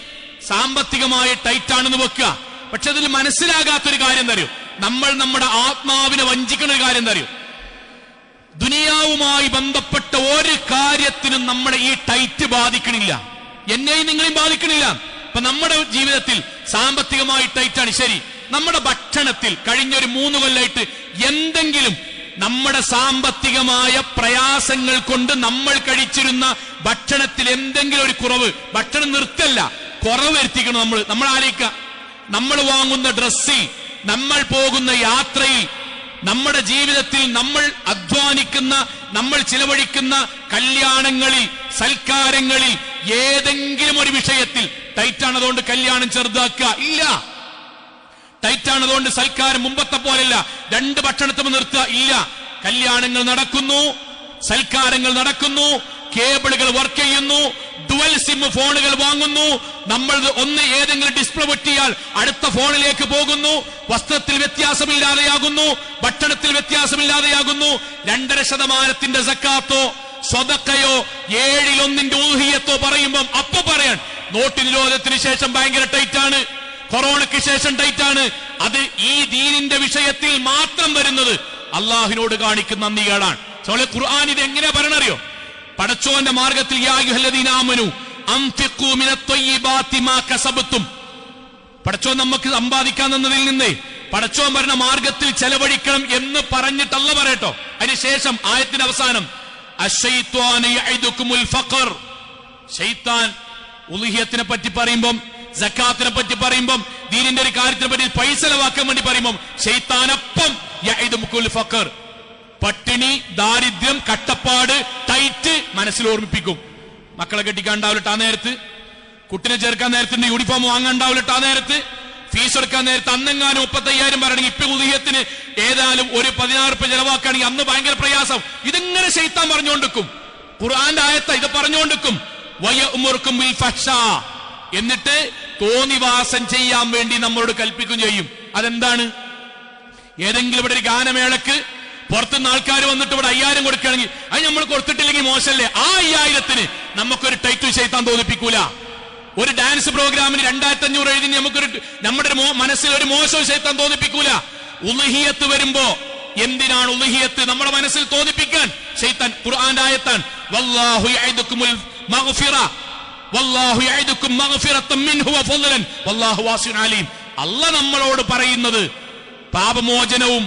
സാമ്പത്തികമായി ടൈറ്റാണെന്ന് വെക്കുക. പക്ഷെ അതിൽ മനസ്സിലാകാത്തൊരു കാര്യം തരും, നമ്മൾ നമ്മുടെ ആത്മാവിനെ വഞ്ചിക്കുന്ന ഒരു കാര്യം തരും. ദുനിയാവുമായി ബന്ധപ്പെട്ട ഒരു കാര്യത്തിനും നമ്മുടെ ഈ ടൈറ്റ് ബാധിക്കണില്ല, എന്നെയും നിങ്ങളെയും ബാധിക്കണില്ല. ഇപ്പൊ നമ്മുടെ ജീവിതത്തിൽ സാമ്പത്തികമായി ടൈറ്റാണ്, ശരി. നമ്മുടെ ഭക്ഷണത്തിൽ കഴിഞ്ഞൊരു 3 കൊല്ലമായിട്ട് എന്തെങ്കിലും നമ്മുടെ സാമ്പത്തികമായ പ്രയാസങ്ങൾ കൊണ്ട് നമ്മൾ കഴിച്ചിരുന്ന ഭക്ഷണത്തിൽ എന്തെങ്കിലും ഒരു കുറവ്, ഭക്ഷണം നിർത്തല്ല, കുറവ് വരുത്തിക്കണം. നമ്മൾ ആലോചിക്കുക, നമ്മൾ വാങ്ങുന്ന ഡ്രസ്സിൽ, നമ്മൾ പോകുന്ന യാത്രയിൽ, നമ്മുടെ ജീവിതത്തിൽ നമ്മൾ അധ്വാനിക്കുന്ന നമ്മൾ ചിലവഴിക്കുന്ന കല്യാണങ്ങളിൽ, സൽക്കാരങ്ങളിൽ ഏതെങ്കിലും ഒരു വിഷയത്തിൽ ടൈറ്റാണ്, അതുകൊണ്ട് കല്യാണം ചെറുതാക്കുക ഇല്ല. ടൈറ്റാണ്, അതുകൊണ്ട് സൽക്കാരം മുമ്പത്തെ പോലെയല്ല, 2 ഭക്ഷണത്തിന് നിർത്തുക ഇല്ല. കല്യാണങ്ങൾ നടക്കുന്നു, സൽക്കാരങ്ങൾ നടക്കുന്നു, കേബിളുകൾ വർക്ക് ചെയ്യുന്നു, ഡുവൽ സിം ഫോണുകൾ വാങ്ങുന്നു, നമ്മൾ ഒന്ന് ഏതെങ്കിലും ഡിസ്പ്ലേ പൊട്ടിയാൽ അടുത്ത ഫോണിലേക്ക് പോകുന്നു, വസ്ത്രത്തിൽ വ്യത്യാസമില്ലാതെയാകുന്നു, ഭക്ഷണത്തിൽ വ്യത്യാസമില്ലാതെയാകുന്നു. 2.5% സക്കാത്തോ സ്വതക്കയോ 1/7 ഊഹിയത്തോ പറയുമ്പം അപ്പൊ പറയാൻ നോട്ട് നിരോധനത്തിന് ശേഷം ഭയങ്കര ടൈറ്റാണ്, കൊറോണയ്ക്ക് ശേഷം ടൈറ്റാണ്. അത് ഈ ദീനിന്റെ വിഷയത്തിൽ മാത്രം വരുന്നത് അള്ളാഹുവിനോട് കാണിക്കുന്ന നന്ദികേടാണ്. ഖുർആൻ ഇത് എങ്ങനെ പറയണറിയോ? പടച്ചോന്റെ മാർഗത്തിൽ യാ അയ്യുഹല്ലദീന ആമനൂ അൻഫിഖൂ മിനത്വയ്യിബാതി മാ കസബതും, പടച്ചോൻ നമുക്ക് സമ്പാദിക്കാൻ തന്നതിൽ നിന്ന് പടച്ചോൻ പറഞ്ഞ മാർഗത്തിൽ ചെലവഴിക്കണം എന്ന് പറഞ്ഞിട്ടല്ല പറയട്ടോ. അതിനുശേഷം ആയത്തിന്റെ അവസാനം അശ്ശൈത്വാനു യഇദുകുമുൽ ഫഖർ, ശൈത്താൻ ഉളുഹിയത്തിനെ പറ്റി പറയുമ്പം, സക്കാത്തിനെ പറ്റി പറയുമ്പം, ദീനിന്റെ ഒരു കാര്യത്തിനെ പറ്റി പൈസ ചെലവാക്കാൻ വേണ്ടി പറയുമ്പം ശൈത്താനപ്പം യഇദുകുമുൽ ഫഖർ, പട്ടിണി, ദാരിദ്ര്യം, കട്ടപ്പാട്, ടൈറ്റ് മനസ്സിൽ ഓർമ്മിപ്പിക്കും. മക്കളെ കെട്ടിക്കാണ്ടാവില്ലട്ട് ആ നേരത്ത്, കുട്ടിനെ ചേർക്കാൻ നേരത്തിന്റെ യൂണിഫോം വാങ്ങാണ്ടാവില്ലട്ട് ആ നേരത്ത്, ഫീസ് എടുക്കാൻ നേരത്ത് അന്നെങ്ങാനും 35,000 പറയണമെങ്കിൽ ഇപ്പൊ ഉദയത്തിന് ഏതായാലും ഒരു 16 രൂപ ചെലവാക്കുകയാണെങ്കിൽ അന്ന് ഭയങ്കര പ്രയാസം. ഇതിങ്ങനെ ശൈത്താൻ പറഞ്ഞുകൊണ്ടിരിക്കും. ഖുർആന്റെ ആയത്ത ഇത് പറഞ്ഞുകൊണ്ടിരിക്കും. വയഉമുറുക്കും ബിൽ ഫഹ്ശാ, എന്നിട്ട് തോന്നിവാസം ചെയ്യാൻ വേണ്ടി നമ്മളോട് കൽപ്പിക്കും ചെയ്യും. അതെന്താണ്? ഏതെങ്കിലും ഇവിടെ ഒരു ഗാനമേളക്ക് പുറത്തുനിന്ന് ആൾക്കാർ വന്നിട്ട് ഇവിടെ 5000 കൊടുക്കുകയാണെങ്കിൽ അത് നമ്മൾ കൊടുത്തിട്ടില്ലെങ്കിൽ മോശമല്ലേ? ആ 5000ത്തിന് നമുക്കൊരു ടൈറ്റ് ശൈത്താൻ തോന്നിപ്പിക്കൂല. ഒരു ഡാൻസ് പ്രോഗ്രാമിന് 2500 എഴുതി നമ്മുടെ മനസ്സിൽ ഒരു മോശം ശൈത്താൻ തോന്നിപ്പിക്കൂല. ഉളുഹിയത്ത് വരുമ്പോ എന്തിനാണ് ഉളുഹിയത്ത് നമ്മുടെ മനസ്സിൽ തോന്നിപ്പിക്കാൻ? ശൈത്താൻ ഖുർആന്റെ ആയത്താൻ വല്ലാഹു യഇദുകുമുൽ മഗ്ഫിറ വല്ലാഹു യഇദുകും മഗ്ഫിറതൻ മിൻഹു വഫളൻ വല്ലാഹു വാസിഉൻ അലീം. അല്ലാഹ് നമ്മളോട് പറയുന്നത് പാപമോചനവും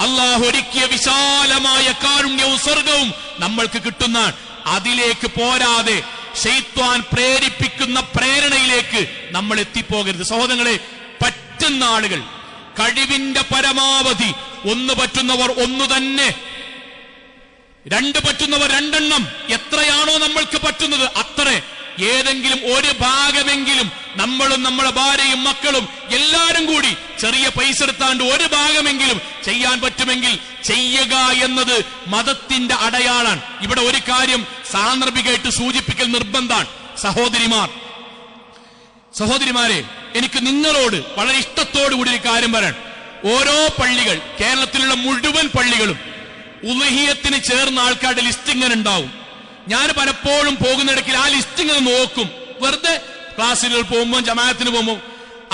അല്ലാഹു ഒരുക്കിയ വിശാലമായ കാരുണ്യവും സ്വർഗവും നമ്മൾക്ക് കിട്ടുന്ന, അതിലേക്ക് പോരാതെ ശൈത്വാൻ പ്രേരിപ്പിക്കുന്ന പ്രേരണയിലേക്ക് നമ്മൾ എത്തിപ്പോകരുത്. സഹോദരങ്ങളെ, പറ്റുന്ന ആളുകൾ കഴിവിന്റെ പരമാവധി, 1 പറ്റുന്നവർ 1 തന്നെ, 2 പറ്റുന്നവർ 2 എണ്ണം, എത്രയാണോ നമ്മൾക്ക് പറ്റുന്നത് അത്ര, ഏതെങ്കിലും ഒരു ഭാഗമെങ്കിലും നമ്മളും നമ്മളെ ഭാര്യയും മക്കളും എല്ലാരും കൂടി ചെറിയ പൈസ എടുത്താണ്ട് ഒരു ഭാഗമെങ്കിലും ചെയ്യാൻ പറ്റുമെങ്കിൽ ചെയ്യുക എന്നത് മതത്തിന്റെ അടയാളാണ്. ഇവിടെ ഒരു കാര്യം സാന്ദർഭികമായിട്ട് സൂചിപ്പിക്കൽ നിർബന്ധമാണ്. സഹോദരിമാരെ, എനിക്ക് നിങ്ങളോട് വളരെ ഇഷ്ടത്തോടു കൂടി ഒരു കാര്യം പറയാൻ. ഓരോ പള്ളികൾ, കേരളത്തിലുള്ള മുഴുവൻ പള്ളികളും ഉളുഹിയത്തിന് ചേർന്ന ആൾക്കാരുടെ ലിസ്റ്റ് ഇങ്ങനെ ഉണ്ടാവും. ഞാൻ പലപ്പോഴും പോകുന്നിടയ്ക്ക് ആ ലിസ്റ്റ് ഇങ്ങനെ നോക്കും. വെറുതെ ക്ലാസ്സുകൾ പോകുമ്പോൾ, ജമാഅത്തിന് പോകുമ്പോൾ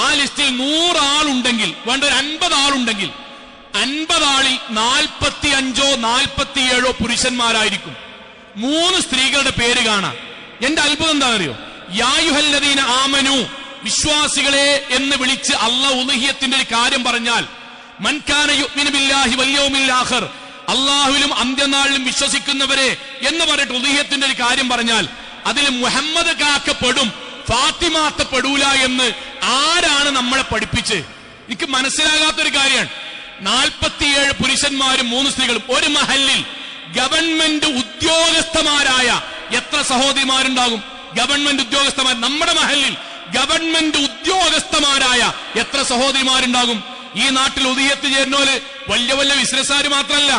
ആ ലിസ്റ്റിൽ 100 ആളുണ്ടെങ്കിൽ, വേണ്ട ഒരു 50 ആളുണ്ടെങ്കിൽ 50 ആളിൽ 45ഓ 47ഓ പുരുഷന്മാരായിരിക്കും. 3 സ്ത്രീകളുടെ പേര് കാണാം. എന്റെ അത്ഭുതം എന്താ അറിയോ? യാ അയ്യുഹല്ലദീന ആമനു, വിശ്വാസികളെ എന്ന് വിളിച്ച് അല്ലാഹു ഉളുഹിയത്തിന്റെ ഒരു കാര്യം പറഞ്ഞാൽ, മൻ കാന യുഅ്മിനു ബില്ലാഹി വൽ യൗമിൽ ആഖിർ, അള്ളാഹുവിലും അന്ത്യനാളിലും വിശ്വസിക്കുന്നവരെ എന്ന് പറഞ്ഞിട്ട് ഉളുഹിയത്തിന്റെ ഒരു കാര്യം പറഞ്ഞാൽ അതിൽ മുഹമ്മദ് കാക്കപ്പെടും, ഫാത്തിമാത്തപ്പെടൂല എന്ന് ആരാണ് നമ്മളെ പഠിപ്പിച്ച്? എനിക്ക് മനസ്സിലാകാത്തൊരു കാര്യമാണ്. 47 പുരുഷന്മാരും 3 സ്ത്രീകളും ഒരു മഹല്ലിൽ ഗവൺമെന്റ് ഉദ്യോഗസ്ഥന്മാരായ എത്ര സഹോദരിമാരുണ്ടാകും? ഗവൺമെന്റ് ഉദ്യോഗസ്ഥന്മാർ നമ്മുടെ മഹല്ലിൽ ഗവൺമെന്റ് ഉദ്യോഗസ്ഥന്മാരായ എത്ര സഹോദരിമാരുണ്ടാകും? ഈ നാട്ടിൽ ഉദയത്ത് ചേരുന്നോല് വലിയ വലിയ ബിസിനസ്സുകാർ മാത്രമല്ല,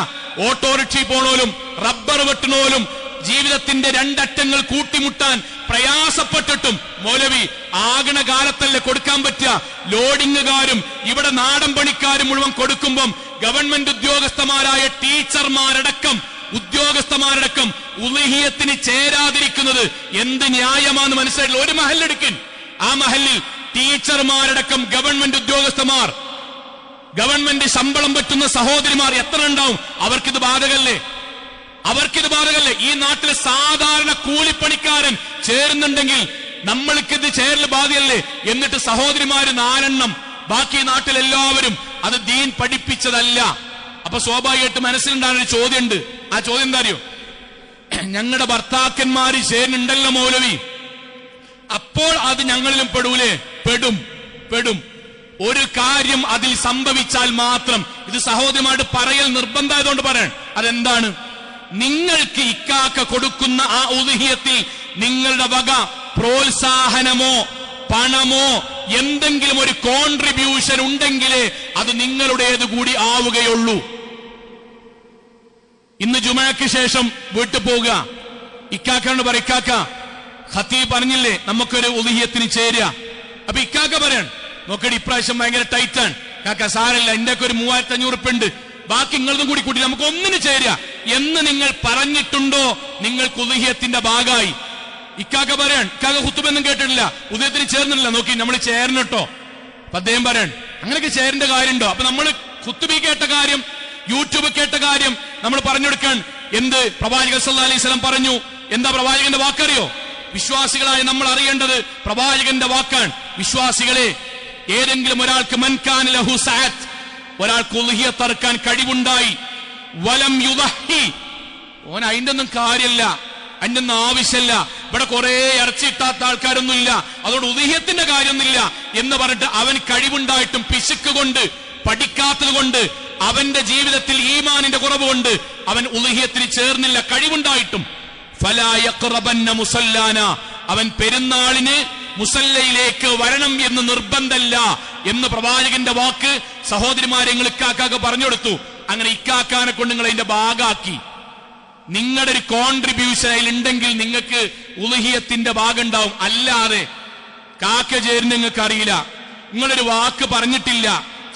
ഓട്ടോറിക്ഷയിൽ പോണോലും റബ്ബർ വെട്ടുന്നോലും ജീവിതത്തിന്റെ 2 അറ്റങ്ങൾ കൂട്ടിമുട്ടാൻ പ്രയാസപ്പെട്ടിട്ടും മൗലവി ആകണ കാലത്തല്ലേ കൊടുക്കാൻ പറ്റുക. ലോഡിങ്ങുകാരും ഇവിടെ നാടൻ പണിക്കാരും മുഴുവൻ കൊടുക്കുമ്പം ഗവൺമെന്റ് ഉദ്യോഗസ്ഥന്മാരായ ടീച്ചർമാരടക്കം ഉദ്യോഗസ്ഥന്മാരടക്കം ഉളുഹിയത്തിന് ചേരാതിരിക്കുന്നത് എന്ത് ന്യായമാണെന്ന് മനസ്സിലായിട്ടില്ല. ഒരു മഹല്ലെടുക്കൻ, ആ മഹല്ലിൽ ടീച്ചർമാരടക്കം ഗവൺമെന്റ് ഉദ്യോഗസ്ഥന്മാർ, ഗവൺമെന്റ് ശമ്പളം പറ്റുന്ന സഹോദരിമാർ എത്ര ഉണ്ടാവും? അവർക്കിത് ബാധകല്ലേ? ഈ നാട്ടിലെ സാധാരണ കൂലിപ്പണിക്കാരൻ ചേരുന്നുണ്ടെങ്കിൽ നമ്മൾക്കിത് ചേരൽ ബാധ്യല്ലേ? എന്നിട്ട് സഹോദരിമാര് 4 എണ്ണം, ബാക്കി നാട്ടിലെല്ലാവരും അത് ദീൻ പഠിപ്പിച്ചതല്ല. അപ്പൊ സ്വാഭാവികമായിട്ട് മനസ്സിലുണ്ടാകുന്ന ഒരു ചോദ്യമുണ്ട്. ആ ചോദ്യം എന്താ അറിയോ? ഞങ്ങളുടെ ഭർത്താക്കന്മാര് ചേരുന്നുണ്ടല്ലോ മൗലവി, അപ്പോൾ അത് ഞങ്ങളിലും പെടൂലേ? പെടും. ഒരു കാര്യം അതിൽ സംഭവിച്ചാൽ മാത്രം, ഇത് സഹോദരിമാരുടെ പറയൽ നിർബന്ധമായതുകൊണ്ട് പറയാൻ, അതെന്താണ്? നിങ്ങൾക്ക് ഇക്കാക്ക കൊടുക്കുന്ന ആ ഉദ്ഹിയത്തിൽ നിങ്ങളുടെ വക പ്രോത്സാഹനമോ പണമോ എന്തെങ്കിലും ഒരു കോൺട്രിബ്യൂഷൻ ഉണ്ടെങ്കിലേ അത് നിങ്ങളുടേത് കൂടി ആവുകയുള്ളൂ. ഇന്ന് ജുമഅക്ക് ശേഷം വീട്ടിൽ പോവുക, ഇക്കാക്കയോട് പറ, ഇക്കാക്ക ഖതീബ് പറഞ്ഞില്ലേ നമുക്കൊരു ഉദ്ഹിയത്തിന് ചേരുക. അപ്പൊ ഇക്കാക്ക പറയാണ്, നോക്കടി ഇപ്രാവശ്യം ഭയങ്കര ടൈറ്റാണ് കാക്ക, സാരല്ല എന്റെ ഒക്കെ ഒരു 3500 ഉണ്ട്, ബാക്കി നിങ്ങളതും കൂടി കൂട്ടി നമുക്ക് ഒന്നിന് ചേരുക എന്ന് നിങ്ങൾ പറഞ്ഞിട്ടുണ്ടോ? നിങ്ങൾക്ക് ഉദ്ഹിയത്തിന്റെ ഭാഗമായി. ഇക്കാക്ക പറയാൻ, ഇക്കാക്ക ഖുതുബൊന്നും കേട്ടിട്ടില്ല, ഉദയത്തിന് ചേർന്നില്ല, നോക്കി നമ്മൾ ചേർന്നിട്ടോ. അപ്പൊ അദ്ദേഹം പറയാൻ, അങ്ങനെയൊക്കെ ചേരേണ്ട കാര്യമുണ്ടോ? അപ്പൊ നമ്മൾ ഖുതുബി കേട്ട കാര്യം, യൂട്യൂബ് കേട്ട കാര്യം നമ്മൾ പറഞ്ഞു കൊടുക്കാൻ. എന്ത് പ്രവാചകൻ സല്ലല്ലാഹു അലൈഹി വസല്ലം പറഞ്ഞു? എന്താ പ്രവാചകന്റെ വാക്കറിയോ? വിശ്വാസികളായി നമ്മൾ അറിയേണ്ടത് പ്രവാചകന്റെ വാക്കാണ്. വിശ്വാസികളെ, ഏതെങ്കിലും ഒരാൾക്ക് മൻകാന ലഹു സഅത്ത്, ഒരാൾക്ക് ഉദ്ഹിയത്ത് അറുക്കാൻ കഴിവുണ്ടായി, വലം യുദഹി, ഓൻ അതിന്റെ ഒന്നും കാര്യമില്ല, അതിന്റെ ഒന്നും ആവശ്യമില്ല, ഇവിടെ കുറെ ഇറച്ചിട്ടാത്ത ആൾക്കാരൊന്നുമില്ല, അതുകൊണ്ട് ഉദ്ഹിയത്തിന്റെ കാര്യമൊന്നുമില്ല എന്ന് പറഞ്ഞിട്ട് അവൻ കഴിവുണ്ടായിട്ടും പിശുക്ക് കൊണ്ട്, പഠിക്കാത്തത് കൊണ്ട്, അവന്റെ ജീവിതത്തിൽ ഈമാനിന്റെ കുറവ് കൊണ്ട് അവൻ ഉദ്ഹിയത്തിന് ചേർന്നില്ല, കഴിവുണ്ടായിട്ടും, ഫലാ യഖ്റബന്ന മുസല്ലാന, അവൻ പെരുന്നാളിന് മുസല്ലയിലേക്ക് വരണം എന്ന് നിർബന്ധമല്ല എന്ന് പ്രവാചകന്റെ വാക്ക്. സഹോദരിമാരെ, നിങ്ങൾ ഇക്കാക്കാക്ക് പറഞ്ഞു കൊടുത്തു. അങ്ങനെ ഇക്കാക്കാനെ കൊണ്ട് നിങ്ങൾ അതിന്റെ ഭാഗമാക്കി. നിങ്ങളുടെ ഒരു കോൺട്രിബ്യൂഷൻ അതിലുണ്ടെങ്കിൽ നിങ്ങൾക്ക് ഉളുഹിയത്തിന്റെ ഭാഗം ഉണ്ടാവും. അല്ലാതെ കാക്ക ചേരുന്ന നിങ്ങൾക്ക് അറിയില്ല, നിങ്ങളൊരു വാക്ക് പറഞ്ഞിട്ടില്ല,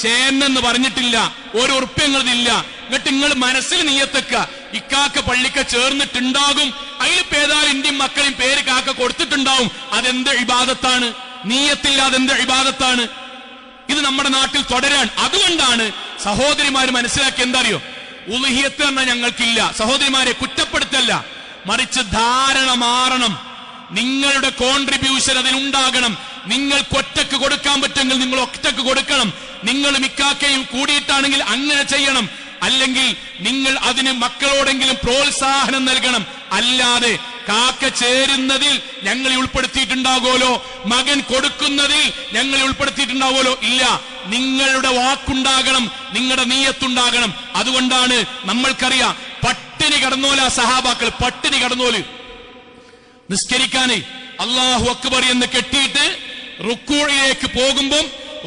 ചേർന്നെന്ന് പറഞ്ഞിട്ടില്ല, ഒരു ഉറപ്പ്യങ്ങളില്ല, എന്നിട്ട് നിങ്ങൾ മനസ്സിൽ നീയത്തക്ക ഇക്കാക്ക പള്ളിക്ക ചേർന്നിട്ടുണ്ടാകും, അതിൽ പേതാലും ഇന്ത്യൻ മക്കളെയും പേര് കാക്ക കൊടുത്തിട്ടുണ്ടാവും. അതെന്ത് ഇബാദത്താണ്? നീയത്തില്ലാതെ എന്ത് ഇബാദത്താണ്? ഇത് നമ്മുടെ നാട്ടിൽ തുടരാൻ. അതുകൊണ്ടാണ് സഹോദരിമാര് മനസ്സിലാക്കി, എന്താ അറിയോ, ഉളുഹിയത്ത് എന്ന ഞങ്ങൾക്കില്ല. സഹോദരിമാരെ കുറ്റപ്പെടുത്തല്ല, മറിച്ച് ധാരണ മാറണം. നിങ്ങളുടെ കോൺട്രിബ്യൂഷൻ അതിലുണ്ടാകണം. നിങ്ങൾക്ക് ഒറ്റക്ക് കൊടുക്കാൻ പറ്റുമെങ്കിൽ നിങ്ങൾ ഒറ്റക്ക് കൊടുക്കണം. നിങ്ങൾ മിക്കാക്കയും കൂടിയിട്ടാണെങ്കിൽ അങ്ങനെ ചെയ്യണം. അല്ലെങ്കിൽ നിങ്ങൾ അതിന് മക്കളോടെങ്കിലും പ്രോത്സാഹനം നൽകണം. അല്ലാതെ കാക്ക ചേരുന്നതിൽ ഞങ്ങളെ ഉൾപ്പെടുത്തിയിട്ടുണ്ടാകുമല്ലോ, മകൻ കൊടുക്കുന്നതിൽ ഞങ്ങളെ ഉൾപ്പെടുത്തിയിട്ടുണ്ടാകുമല്ലോ, ഇല്ല. നിങ്ങളുടെ വാക്കുണ്ടാകണം, നിങ്ങളുടെ നീയത്തുണ്ടാകണം. അതുകൊണ്ടാണ് നമ്മൾക്കറിയാം, പട്ടിണി കടന്നോല സഹാബാക്കൾ, പട്ടിണി കടന്നോല് നിസ്കരിക്കാനേ അല്ലാഹു അക്ബർ എന്ന് കെട്ടിയിട്ട് റുക്കൂഇലേക്ക് പോകുമ്പം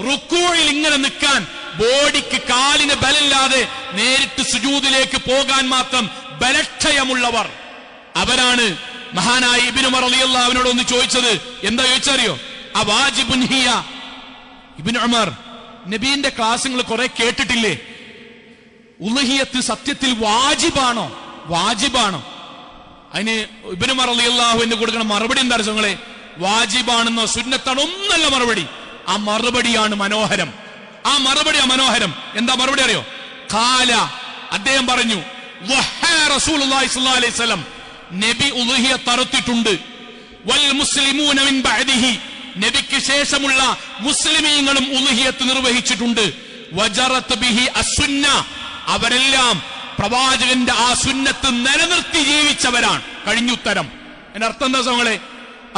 റുക്കൂഇൽ ഇങ്ങനെ നിൽക്കാൻ ബോഡിക്ക് കാലിന് ബലമില്ലാതെ നേരിട്ട് സുജൂദിലേക്ക് പോകാൻ മാത്രം ബലക്ഷയമുള്ളവർ അവരാണ്. മഹാനായ ഇബ്നു ഉമർ റളിയല്ലാഹു അൻഹുവിനോട് ഒന്ന് ചോദിച്ചത്, എന്താ ചോദിച്ചറിയോ? ആ വാജിബുൻ ഹിയ. ഇബ്നു ഉമർ, നബീന്റെ ക്ലാസുകൾ കുറെ കേട്ടിട്ടില്ലേ? ഉളുഹിയത്ത് സത്യത്തിൽ വാജിബാണോ? വാജിബാണോ? അതിന് ഇബ്നു ഉമർ റളിയല്ലാഹു അൻഹു കൊടുക്കുന്ന മറുപടി എന്താ നിങ്ങളെ? വാജിബാണെന്നോ സുന്നത്താണോ ഒന്നല്ല മറുപടി. ആ മറുപടിയാണ് മനോഹരം. ആ മറുപടിയാ മനോഹരം. എന്താ മറുപടി അറിയോ? ഖാല, അദ്ദേഹം പറഞ്ഞു, വഹ്ഹാ റസൂലുള്ളാഹി സ്വല്ലല്ലാഹു അലൈഹി വസല്ലം, നബി ഉളുഹിയത്ത് അറുത്തിട്ടുണ്ട്. വൽ മുസ്ലിമൂന മിൻ ബഅദിഹി, നബിക്ക് ശേഷമുള്ള മുസ്ലിമീങ്ങളും ഉളുഹിയത്ത് നിർവഹിച്ചിട്ടുണ്ട്. വജറത് ബിഹി അസ്സുന്ന, അവരെല്ലാം പ്രവാചകന്റെ ആ സുന്നത്ത് നിലനിർത്തി ജീവിച്ചവരാണ്. കഴിഞ്ഞുത്തരം. അതിന്റെ അർത്ഥം എന്താ സഹോദരങ്ങളെ?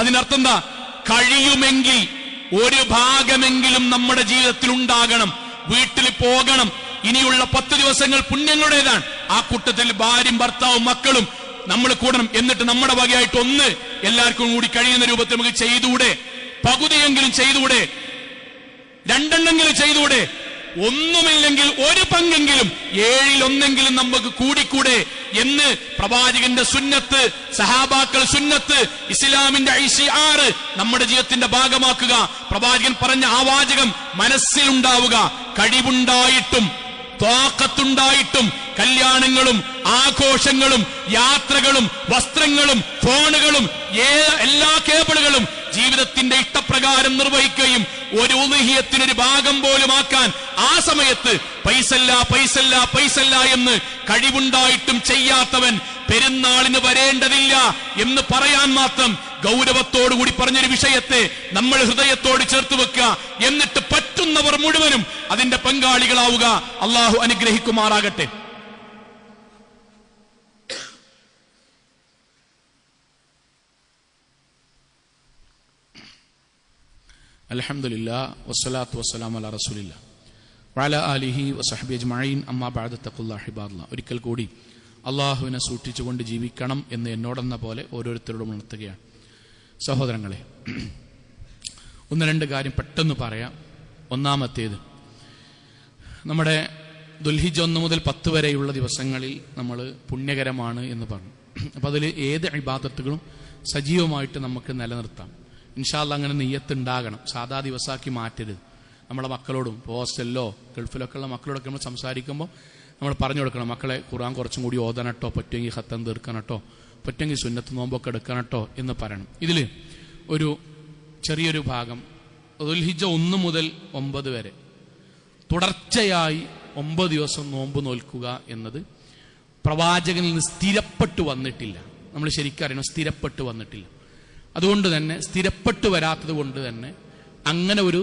അതിനർത്ഥം എന്താ? കഴിയുമെങ്കിൽ ഒരു ഭാഗമെങ്കിലും നമ്മുടെ ജീവിതത്തിൽ ഉണ്ടാകണം, വീട്ടിൽ പോകണം. ഇനിയുള്ള 10 ദിവസങ്ങൾ പുണ്യങ്ങളുടേതാണ്. ആ കൂട്ടത്തിൽ ഭാര്യയും ഭർത്താവും മക്കളും നമ്മൾ കൂടണം. എന്നിട്ട് നമ്മുടെ വകയായിട്ട് ഒന്ന് എല്ലാവർക്കും കൂടി കഴിയുന്ന രൂപത്തിൽ നമുക്ക് ചെയ്തുകൂടെ? പകുതിയെങ്കിലും ചെയ്തുകൂടെ? 2 ചെയ്തുകൂടെ? ഒന്നുമില്ലെങ്കിൽ ഒരു പങ്കെങ്കിലും, 1/7 നമുക്ക് കൂടിക്കൂടെ എന്ന് പ്രവാചകന്റെ സുന്നത്ത്, സഹാബാക്കൾ സുന്നത്ത്, ഇസ്ലാമിന്റെ ഐശിആർ നമ്മുടെ ജീവിതത്തിന്റെ ഭാഗമാക്കുക. പ്രവാചകൻ പറഞ്ഞ ആ വാചകം മനസ്സിലുണ്ടാവുക. കഴിവുണ്ടായിട്ടും ത്വാഖത്തുണ്ടായിട്ടും കല്യാണങ്ങളും ആഘോഷങ്ങളും യാത്രകളും വസ്ത്രങ്ങളും ഫോണുകളും എല്ലാ കേബിളുകളും ജീവിതത്തിന്റെ ഇഷ്ടപ്രകാരം നിർവഹിക്കുകയും ഒരു ഉളുഹിയത്തിനൊരു ഭാഗം പോലും ആക്കാൻ ആ സമയത്ത് പൈസല്ല എന്ന് കഴിവുണ്ടായിട്ടും ചെയ്യാത്തവൻ പെരുന്നാളിന് വരേണ്ടതില്ല എന്ന് പറയാൻ മാത്രം ഗൗരവത്തോടുകൂടി പറഞ്ഞൊരു വിഷയത്തെ നമ്മൾ ഹൃദയത്തോട് ചേർത്ത് വെക്കുക. എന്നിട്ട് പറ്റുന്നവർ മുഴുവനും അതിന്റെ പങ്കാളികളാവുക. അള്ളാഹു അനുഗ്രഹിക്കുമാറാകട്ടെ. അൽഹംദുലില്ലാഹ് വസ്സലാത്തു വസ്സലാമു അലാ റസൂലില്ലാഹ് വഅലാ ആലിഹി വസഹ്ബിഹി അജ്മഈൻ. അമ്മാ ബഅദ തഖുല്ലാഹി ഇബാദല്ലാഹ്. ഒരിക്കൽ കൂടി അള്ളാഹുവിനെ സൂക്ഷിച്ചുകൊണ്ട് ജീവിക്കണം എന്ന് എന്നോടെന്ന പോലെ ഓരോരുത്തരോടും ഉണർത്തുകയാണ്. സഹോദരങ്ങളെ, ഒന്ന് രണ്ട് കാര്യം പെട്ടെന്ന് പറയാം. ഒന്നാമത്തേത്, നമ്മുടെ ദുൽഹിജ്ജ 1 മുതൽ 10 വരെയുള്ള ദിവസങ്ങളിൽ നമ്മൾ പുണ്യകരമാണ് എന്ന് പറഞ്ഞു. അപ്പം അതിൽ ഏത് ഇബാദത്തുകളും സജീവമായിട്ട് നമുക്ക് നിലനിർത്താം. ഇൻഷാ അല്ലാഹ് അങ്ങനെ നിയ്യത്ത് ഉണ്ടാകണം. സാധാ ദിവസമാക്കി മാറ്റരുത്. നമ്മളെ മക്കളോടും ഹോസ്റ്റലിലോ ഗൾഫിലൊക്കെ ഉള്ള മക്കളോടൊക്കെ നമ്മൾ സംസാരിക്കുമ്പോൾ നമ്മൾ പറഞ്ഞു കൊടുക്കണം, മക്കളെ ഖുർആൻ കുറച്ചും കൂടി ഓതണട്ടോ, പറ്റുമെങ്കിൽ ഖത്തം തീർക്കണട്ടോ, പറ്റുമെങ്കിൽ സുന്നത്ത് നോമ്പൊക്കെ എടുക്കണട്ടോ എന്ന് പറയണം. ഇതിൽ ഒരു ചെറിയൊരു ഭാഗം, ദുൽഹിജ്ജ 1 മുതൽ 9 വരെ തുടർച്ചയായി 9 ദിവസം നോമ്പ് നോൽക്കുക എന്നത് പ്രവാചകനിൽ നിന്ന് സ്ഥിരപ്പെട്ടു വന്നിട്ടില്ല. നമ്മൾ ശരിക്കറിയണം, സ്ഥിരപ്പെട്ടു വന്നിട്ടില്ല. അതുകൊണ്ട് തന്നെ സ്ഥിരപ്പെട്ടു വരാത്തത് കൊണ്ട് തന്നെ അങ്ങനെ ഒരു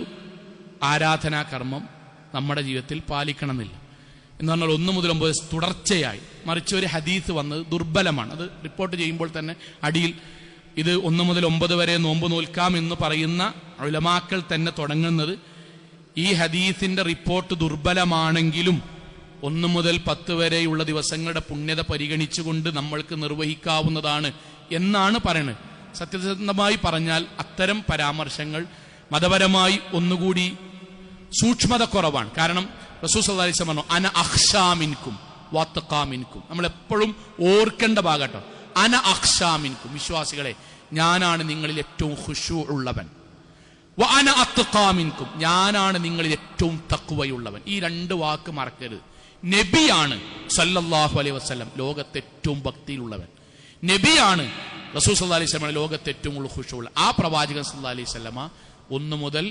ആരാധനാകർമ്മം നമ്മുടെ ജീവിതത്തിൽ പാലിക്കണമെന്നില്ല. എന്ന് പറഞ്ഞാൽ 1 മുതൽ 9 തുടർച്ചയായി, മറിച്ച് ഒരു ഹദീസ് വന്നത് ദുർബലമാണ്. അത് റിപ്പോർട്ട് ചെയ്യുമ്പോൾ തന്നെ അടിയിൽ ഇത് 1 മുതൽ 9 വരെ നോമ്പ് നോൽക്കാം എന്ന് പറയുന്ന ഉലമാക്കൾ തന്നെ തുടങ്ങുന്നത് ഈ ഹദീസിന്റെ റിപ്പോർട്ട് ദുർബലമാണെങ്കിലും 1 മുതൽ 10 വരെയുള്ള ദിവസങ്ങളുടെ പുണ്യത പരിഗണിച്ചുകൊണ്ട് നമ്മൾക്ക് നിർവഹിക്കാവുന്നതാണ് എന്നാണ് പറയുന്നത്. സത്യസന്ധമായി പറഞ്ഞാൽ അത്തരം പരാമർശങ്ങൾ മതപരമായി ഒന്നുകൂടി സൂക്ഷ്മത കുറവാണ്. കാരണം റസൂൽ സല്ലല്ലാഹു അലൈഹി വസല്ലം പറഞ്ഞു, അന അഖ്ശാമിൻകും വത്തഖാമിൻകും. നമ്മൾ എപ്പോഴും ഓർക്കേണ്ട ഭാഗട്ടോ, അന അഖ്ശാമിൻകും, വിശ്വാസികളെ ഞാനാണ് നിങ്ങളിൽ ഏറ്റവും ഖുശൂ ഉള്ളവൻ. വ അന അത്ഖാമിൻകും, ഞാനാണ് നിങ്ങളിൽ ഏറ്റവും തഖ്വയുള്ളവൻ. ഈ 2 വാക്ക് മറക്കരുത്. നബിയാണ് സല്ലല്ലാഹു അലൈഹി വസല്ലം ലോകത്തെ ഏറ്റവും ഭക്തിയിലുള്ളവൻ. നബിയാണ് റസൂൽ സല്ലല്ലാഹു അലൈഹി വസല്ലം ലോകത്തെ ഏറ്റവും ഖുശൂഉള്ള ആ പ്രവാചകൻ സല്ലല്ലാഹു അലൈഹി വസല്ലമ 1 മുതൽ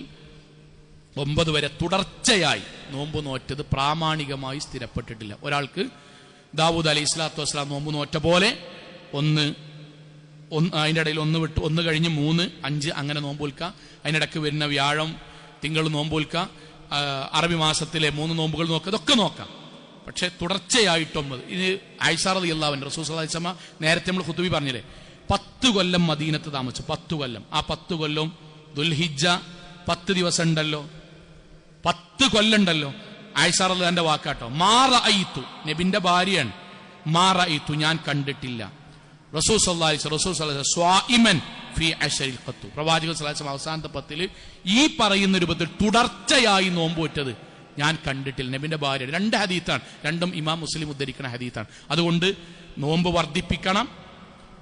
9 വരെ തുടർച്ചയായി നോമ്പ് നോറ്റത് പ്രാമാണികമായി സ്ഥിരപ്പെട്ടിട്ടില്ല. ഒരാൾക്ക് ദാവൂദ് അലൈഹി സ്വലാത്തു വസ്സലാം നോമ്പ് നോറ്റ പോലെ അതിൻ്റെ ഇടയിൽ 1 വിട്ട് 1 കഴിഞ്ഞ് 3, 5 അങ്ങനെ നോമ്പ് നോൽക്കാം. അതിനിടയ്ക്ക് വരുന്ന വ്യാഴം തിങ്കൾ നോമ്പ് നോൽക്കാം. അറബി മാസത്തിലെ 3 നോമ്പുകൾ നോക്കാം. ഇതൊക്കെ നോക്കാം. പക്ഷെ തുടർച്ചയായിട്ട് 9. ഇത് ആയിഷ റളിയല്ലാഹു അൻഹ, റസൂൽ സല്ലല്ലാഹു അലൈഹി വസല്ലം നേരത്തെ നമ്മൾ ഖുതുബി പറഞ്ഞില്ലേ, 10 കൊല്ലം മദീനത്ത് താമസിച്ചു. 10 കൊല്ലം. ആ 10 കൊല്ലം ദുൽഹിജ്ജ 10 ദിവസം ഉണ്ടല്ലോ, 10 കൊല്ലുണ്ടല്ലോ. ആയിഷ റളിയല്ലാഹുവിന്റെ വാക്കാട്ടോ, മാ റഅയ്തു, നബിന്റെ ഭാര്യയാണ്, മാ റഅയ്തു, ഞാൻ കണ്ടിട്ടില്ല, റസൂൽ സല്ലല്ലാഹു അലൈഹി വസല്ലം സ്വാഇമൻ ഫീ അശരിൽ ഖത്തു, പ്രവാചകൻ സല്ലല്ലാഹു അലൈഹി വസല്ലം അവസാനത്തെ 10 ഈ പറയുന്ന രൂപത്തിൽ തുടർച്ചയായി നോമ്പ് വെച്ചത് ഞാൻ കണ്ടിട്ടില്ല. നബിന്റെ ഭാര്യ. 2 ഹദീത്താണ്, രണ്ടും ഇമാം മുസ്ലിം ഉദ്ധരിക്കുന്ന ഹദീത്താണ്. അതുകൊണ്ട് നോമ്പ് വർദ്ധിപ്പിക്കണം,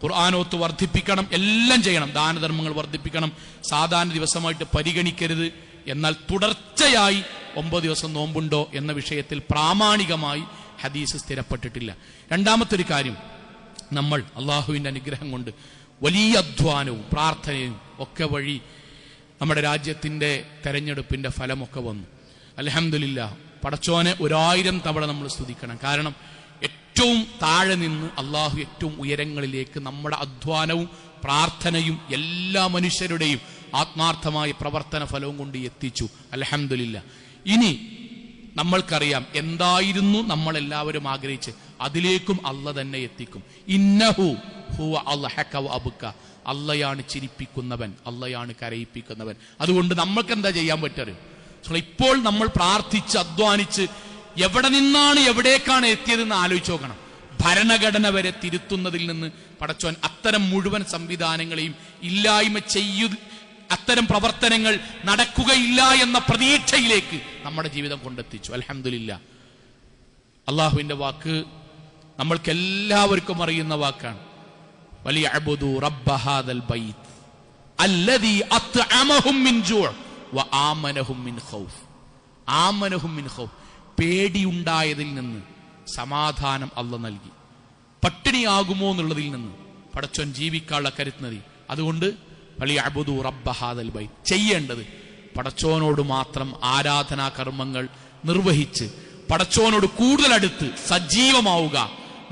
ഖുർആനോത്ത് വർദ്ധിപ്പിക്കണം, എല്ലാം ചെയ്യണം, ദാനധർമ്മങ്ങൾ വർദ്ധിപ്പിക്കണം. സാധാരണ ദിവസമായിട്ട് പരിഗണിക്കരുത്. എന്നാൽ തുടർച്ചയായി 9 ദിവസം നോമ്പുണ്ടോ എന്ന വിഷയത്തിൽ പ്രാമാണികമായി ഹദീസ് സ്ഥിരപ്പെട്ടിട്ടില്ല. രണ്ടാമത്തെ ഒരു കാര്യം, നമ്മൾ അള്ളാഹുവിന്റെ അനുഗ്രഹം കൊണ്ട് വലിയ അധ്വാനവും പ്രാർത്ഥനയും ഒക്കെ വഴി നമ്മുടെ രാജ്യത്തിന്റെ തെരഞ്ഞെടുപ്പിന്റെ ഫലമൊക്കെ വന്നു. അൽഹംദുലില്ലാഹ്, പടച്ചോനെ 1000 തവണ നമ്മൾ സ്തുതിക്കണം. കാരണം ഏറ്റവും താഴെ നിന്ന് അള്ളാഹു ഏറ്റവും ഉയരങ്ങളിലേക്ക് നമ്മുടെ അധ്വാനവും പ്രാർത്ഥനയും എല്ലാ മനുഷ്യരുടെയും ആത്മാർത്ഥമായ പ്രവർത്തന ഫലവും കൊണ്ട് എത്തിച്ചു. അൽഹംദുലില്ലാഹ്. ഇനി നമ്മൾക്കറിയാം എന്തായിരുന്നു നമ്മളെല്ലാവരും ആഗ്രഹിച്ച്, അതിലേക്കും അല്ല തന്നെ എത്തിക്കും. ഇന്നഹു ഹുവ അൽഹക വ അബ്ക, അല്ലയാണ് ചിരിപ്പിക്കുന്നവൻ, അല്ലയാണ് കരയിപ്പിക്കുന്നവൻ. അതുകൊണ്ട് നമ്മൾക്ക് എന്താ ചെയ്യാൻ പറ്റരുത്? ഇപ്പോൾ നമ്മൾ പ്രാർത്ഥിച്ച് അധ്വാനിച്ച് എവിടെ നിന്നാണ് എവിടേക്കാണ് എത്തിയതെന്ന് ആലോചിച്ച് നോക്കണം. ഭരണഘടന വരെ തിരുത്തുന്നതിൽ നിന്ന് പടച്ചോൻ അത്തരം മുഴുവൻ സംവിധാനങ്ങളെയും ഇല്ലായ്മ അത്തരം പ്രവർത്തനങ്ങൾ നടക്കുകയില്ല എന്ന പ്രതീക്ഷയിലേക്ക് നമ്മുടെ ജീവിതം കൊണ്ടെത്തിച്ചു. അൽഹംദുലില്ലാഹ്. അള്ളാഹുവിന്റെ വാക്ക് നമ്മൾക്ക് എല്ലാവർക്കും അറിയുന്ന വാക്കാണ്, വലിയഅബ്ദു റബ്ബ ഹാദൽ ബൈത്ത് അല്ലദീ അത്അമഹും മിൻ ജൂഅ് വ ആമനഹും മിൻ ഖൗഫ്. ആമനഹും മിൻ ഖൗഫ്, പേടിയുണ്ടായതിൽ നിന്ന് സമാധാനം അല്ല നൽകി. പട്ടിണിയാകുമോ എന്നുള്ളതിൽ നിന്ന് പടച്ചോൻ ജീവിക്കാനുള്ള കരുത്ത് നൽകി. അതുകൊണ്ട് വലിയഅബ്ദു റബ്ബ ഹാദൽ ബൈത്ത്, ചെയ്യേണ്ടത് പടച്ചോനോട് മാത്രം ആരാധനാ കർമ്മങ്ങൾ നിർവഹിച്ച് പടച്ചോനോട് കൂടുതൽ അടുത്ത് സജീവമാവുക.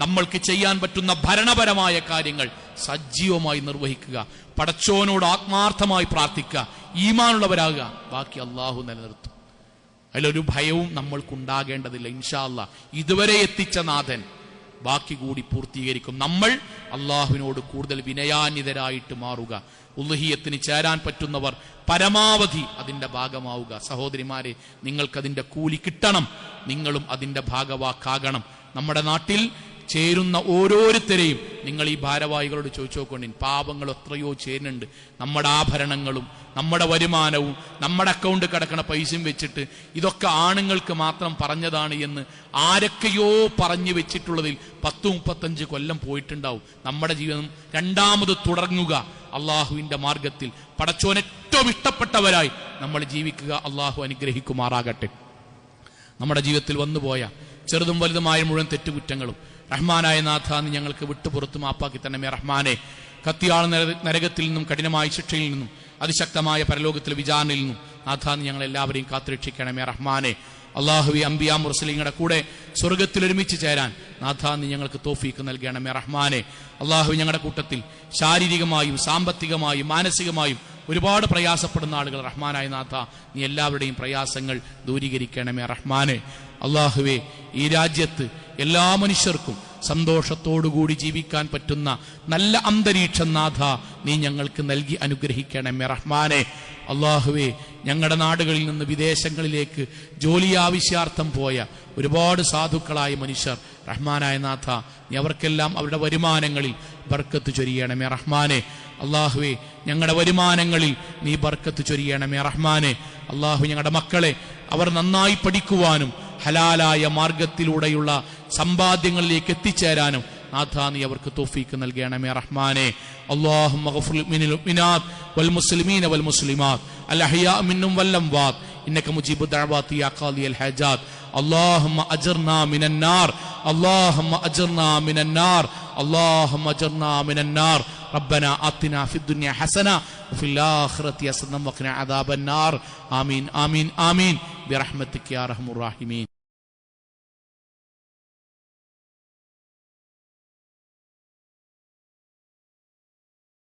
നമ്മൾക്ക് ചെയ്യാൻ പറ്റുന്ന ഭരണപരമായ കാര്യങ്ങൾ സജീവമായി നിർവഹിക്കുക, പടച്ചോനോട് ആത്മാർത്ഥമായി പ്രാർത്ഥിക്കുക, ഈമാനുള്ളവരാകുക. ബാക്കി അള്ളാഹു നിലനിർത്തും. അതിലൊരു ഭയവും നമ്മൾക്കുണ്ടാകേണ്ടതില്ല. ഇൻഷാ അല്ലാഹ് ഇതുവരെ എത്തിച്ച നാഥൻ ബാക്കി കൂടി പൂർത്തീകരിക്കും. നമ്മൾ അള്ളാഹുവിനോട് കൂടുതൽ വിനയാന്വിതരായിട്ട് മാറുക. ഉളുഹിയത്തിന് ചേരാൻ പറ്റുന്നവർ പരമാവധി അതിന്റെ ഭാഗമാവുക. സഹോദരിമാരെ, നിങ്ങൾക്കതിന്റെ കൂലി കിട്ടണം, നിങ്ങളും അതിന്റെ ഭാഗവാക്കാകണം. നമ്മുടെ നാട്ടിൽ ചേരുന്ന ഓരോരുത്തരെയും നിങ്ങൾ ഈ ഭാരവാഹികളോട് ചോദിച്ചു നോക്കൊണ്ടിൻ. പാപങ്ങൾ എത്രയോ ചേരുന്നുണ്ട്. നമ്മുടെ ആഭരണങ്ങളും നമ്മുടെ വരുമാനവും നമ്മുടെ അക്കൗണ്ട് കിടക്കണ പൈസയും വെച്ചിട്ട് ഇതൊക്കെ ആണുങ്ങൾക്ക് മാത്രം പറഞ്ഞതാണ് എന്ന് ആരൊക്കെയോ പറഞ്ഞു വെച്ചിട്ടുള്ളതിൽ 10-35 കൊല്ലം പോയിട്ടുണ്ടാവും. നമ്മുടെ ജീവിതം രണ്ടാമത് തുടങ്ങുക അള്ളാഹുവിന്റെ മാർഗത്തിൽ പടച്ചോൻ ഏറ്റവും ഇഷ്ടപ്പെട്ടവരായി നമ്മൾ ജീവിക്കുക. അള്ളാഹു അനുഗ്രഹിക്കുമാറാകട്ടെ. നമ്മുടെ ജീവിതത്തിൽ വന്നുപോയ ചെറുതും വലുതുമായ മുഴുവൻ തെറ്റുകുറ്റങ്ങളും റഹ്മാനായ നാഥ നീ ഞങ്ങൾക്ക് വിട്ടുപുറത്ത് മാപ്പാക്കി തന്നമേ റഹ്മാനെ. കത്തിയാൾ നരകത്തിൽ നിന്നും കഠിനമായ ശിക്ഷയിൽ നിന്നും അതിശക്തമായ പരലോകത്തിലെ വിചാരണയിൽ നിന്നും നാഥ നീ ഞങ്ങളെല്ലാവരെയും കാത്തുരക്ഷിക്കണമേ റഹ്മാനെ. അള്ളാഹുവി അംബിയാ മുർസലീങ്ങളുടെ കൂടെ സ്വർഗത്തിൽ ഒരുമിച്ച് ചേരാൻ നാഥ നീ ഞങ്ങൾക്ക് തൗഫീക്ക് നൽകണമേ റഹ്മാനെ. അള്ളാഹു ഞങ്ങളുടെ കൂട്ടത്തിൽ ശാരീരികമായും സാമ്പത്തികമായും മാനസികമായും ഒരുപാട് പ്രയാസപ്പെടുന്ന ആളുകൾ റഹ്മാനായ നാഥ നീ എല്ലാവരുടെയും പ്രയാസങ്ങൾ ദൂരീകരിക്കണമേ റഹ്മാനെ. അള്ളാഹുവേ, ഈ രാജ്യത്ത് എല്ലാ മനുഷ്യർക്കും സന്തോഷത്തോടുകൂടി ജീവിക്കാൻ പറ്റുന്ന നല്ല അന്തരീക്ഷം നാഥ നീ ഞങ്ങൾക്ക് നൽകി അനുഗ്രഹിക്കണമേ റഹ്മാനെ. അള്ളാഹുവേ, ഞങ്ങളുടെ നാടുകളിൽ നിന്ന് വിദേശങ്ങളിലേക്ക് ജോലി ആവശ്യാർത്ഥം പോയ ഒരുപാട് സാധുക്കളായ മനുഷ്യർ റഹ്മാനായ നാഥ നീ അവർക്കെല്ലാം അവരുടെ വരുമാനങ്ങളിൽ ബർക്കത്ത് ചൊരിയണമേ റഹ്മാനെ. അള്ളാഹുവേ, ഞങ്ങളുടെ വരുമാനങ്ങളിൽ നീ ബർക്കത്ത് ചൊരിയണമേ റഹ്മാനെ. അള്ളാഹു, ഞങ്ങളുടെ മക്കളെ അവർ നന്നായി പഠിക്കുവാനും ഹലാലായ മാർഗത്തിലൂടെയുള്ള സമ്പാദ്യങ്ങളിലേക്ക് എത്തിച്ചേരാനും നാഥ നീ അവർക്ക് തൗഫീക്ക് നൽകണമേ റഹ്മാനെ. അല്ലാഹുമ്മ ഗഫിർ ലിൽ മുഅ്മിനാത്ത് വൽ മുസ്ലിമീന വൽ മുസ്ലിമാത്ത് അൽ അഹ്യാ മിൻഹും വൽ അംവാത്ത് ഇന്നക മുജീബു ദഅവാതി യാ ഖാദിയൽ ഹജാത്ത്. اللهم أجرنا من النار اللهم أجرنا من النار اللهم أجرنا من النار. ربنا آتنا في الدنيا حسنة وفي الآخرة حسنة وقنا عذاب النار. آمين آمين آمين برحمتك يا أرحم الراحمين.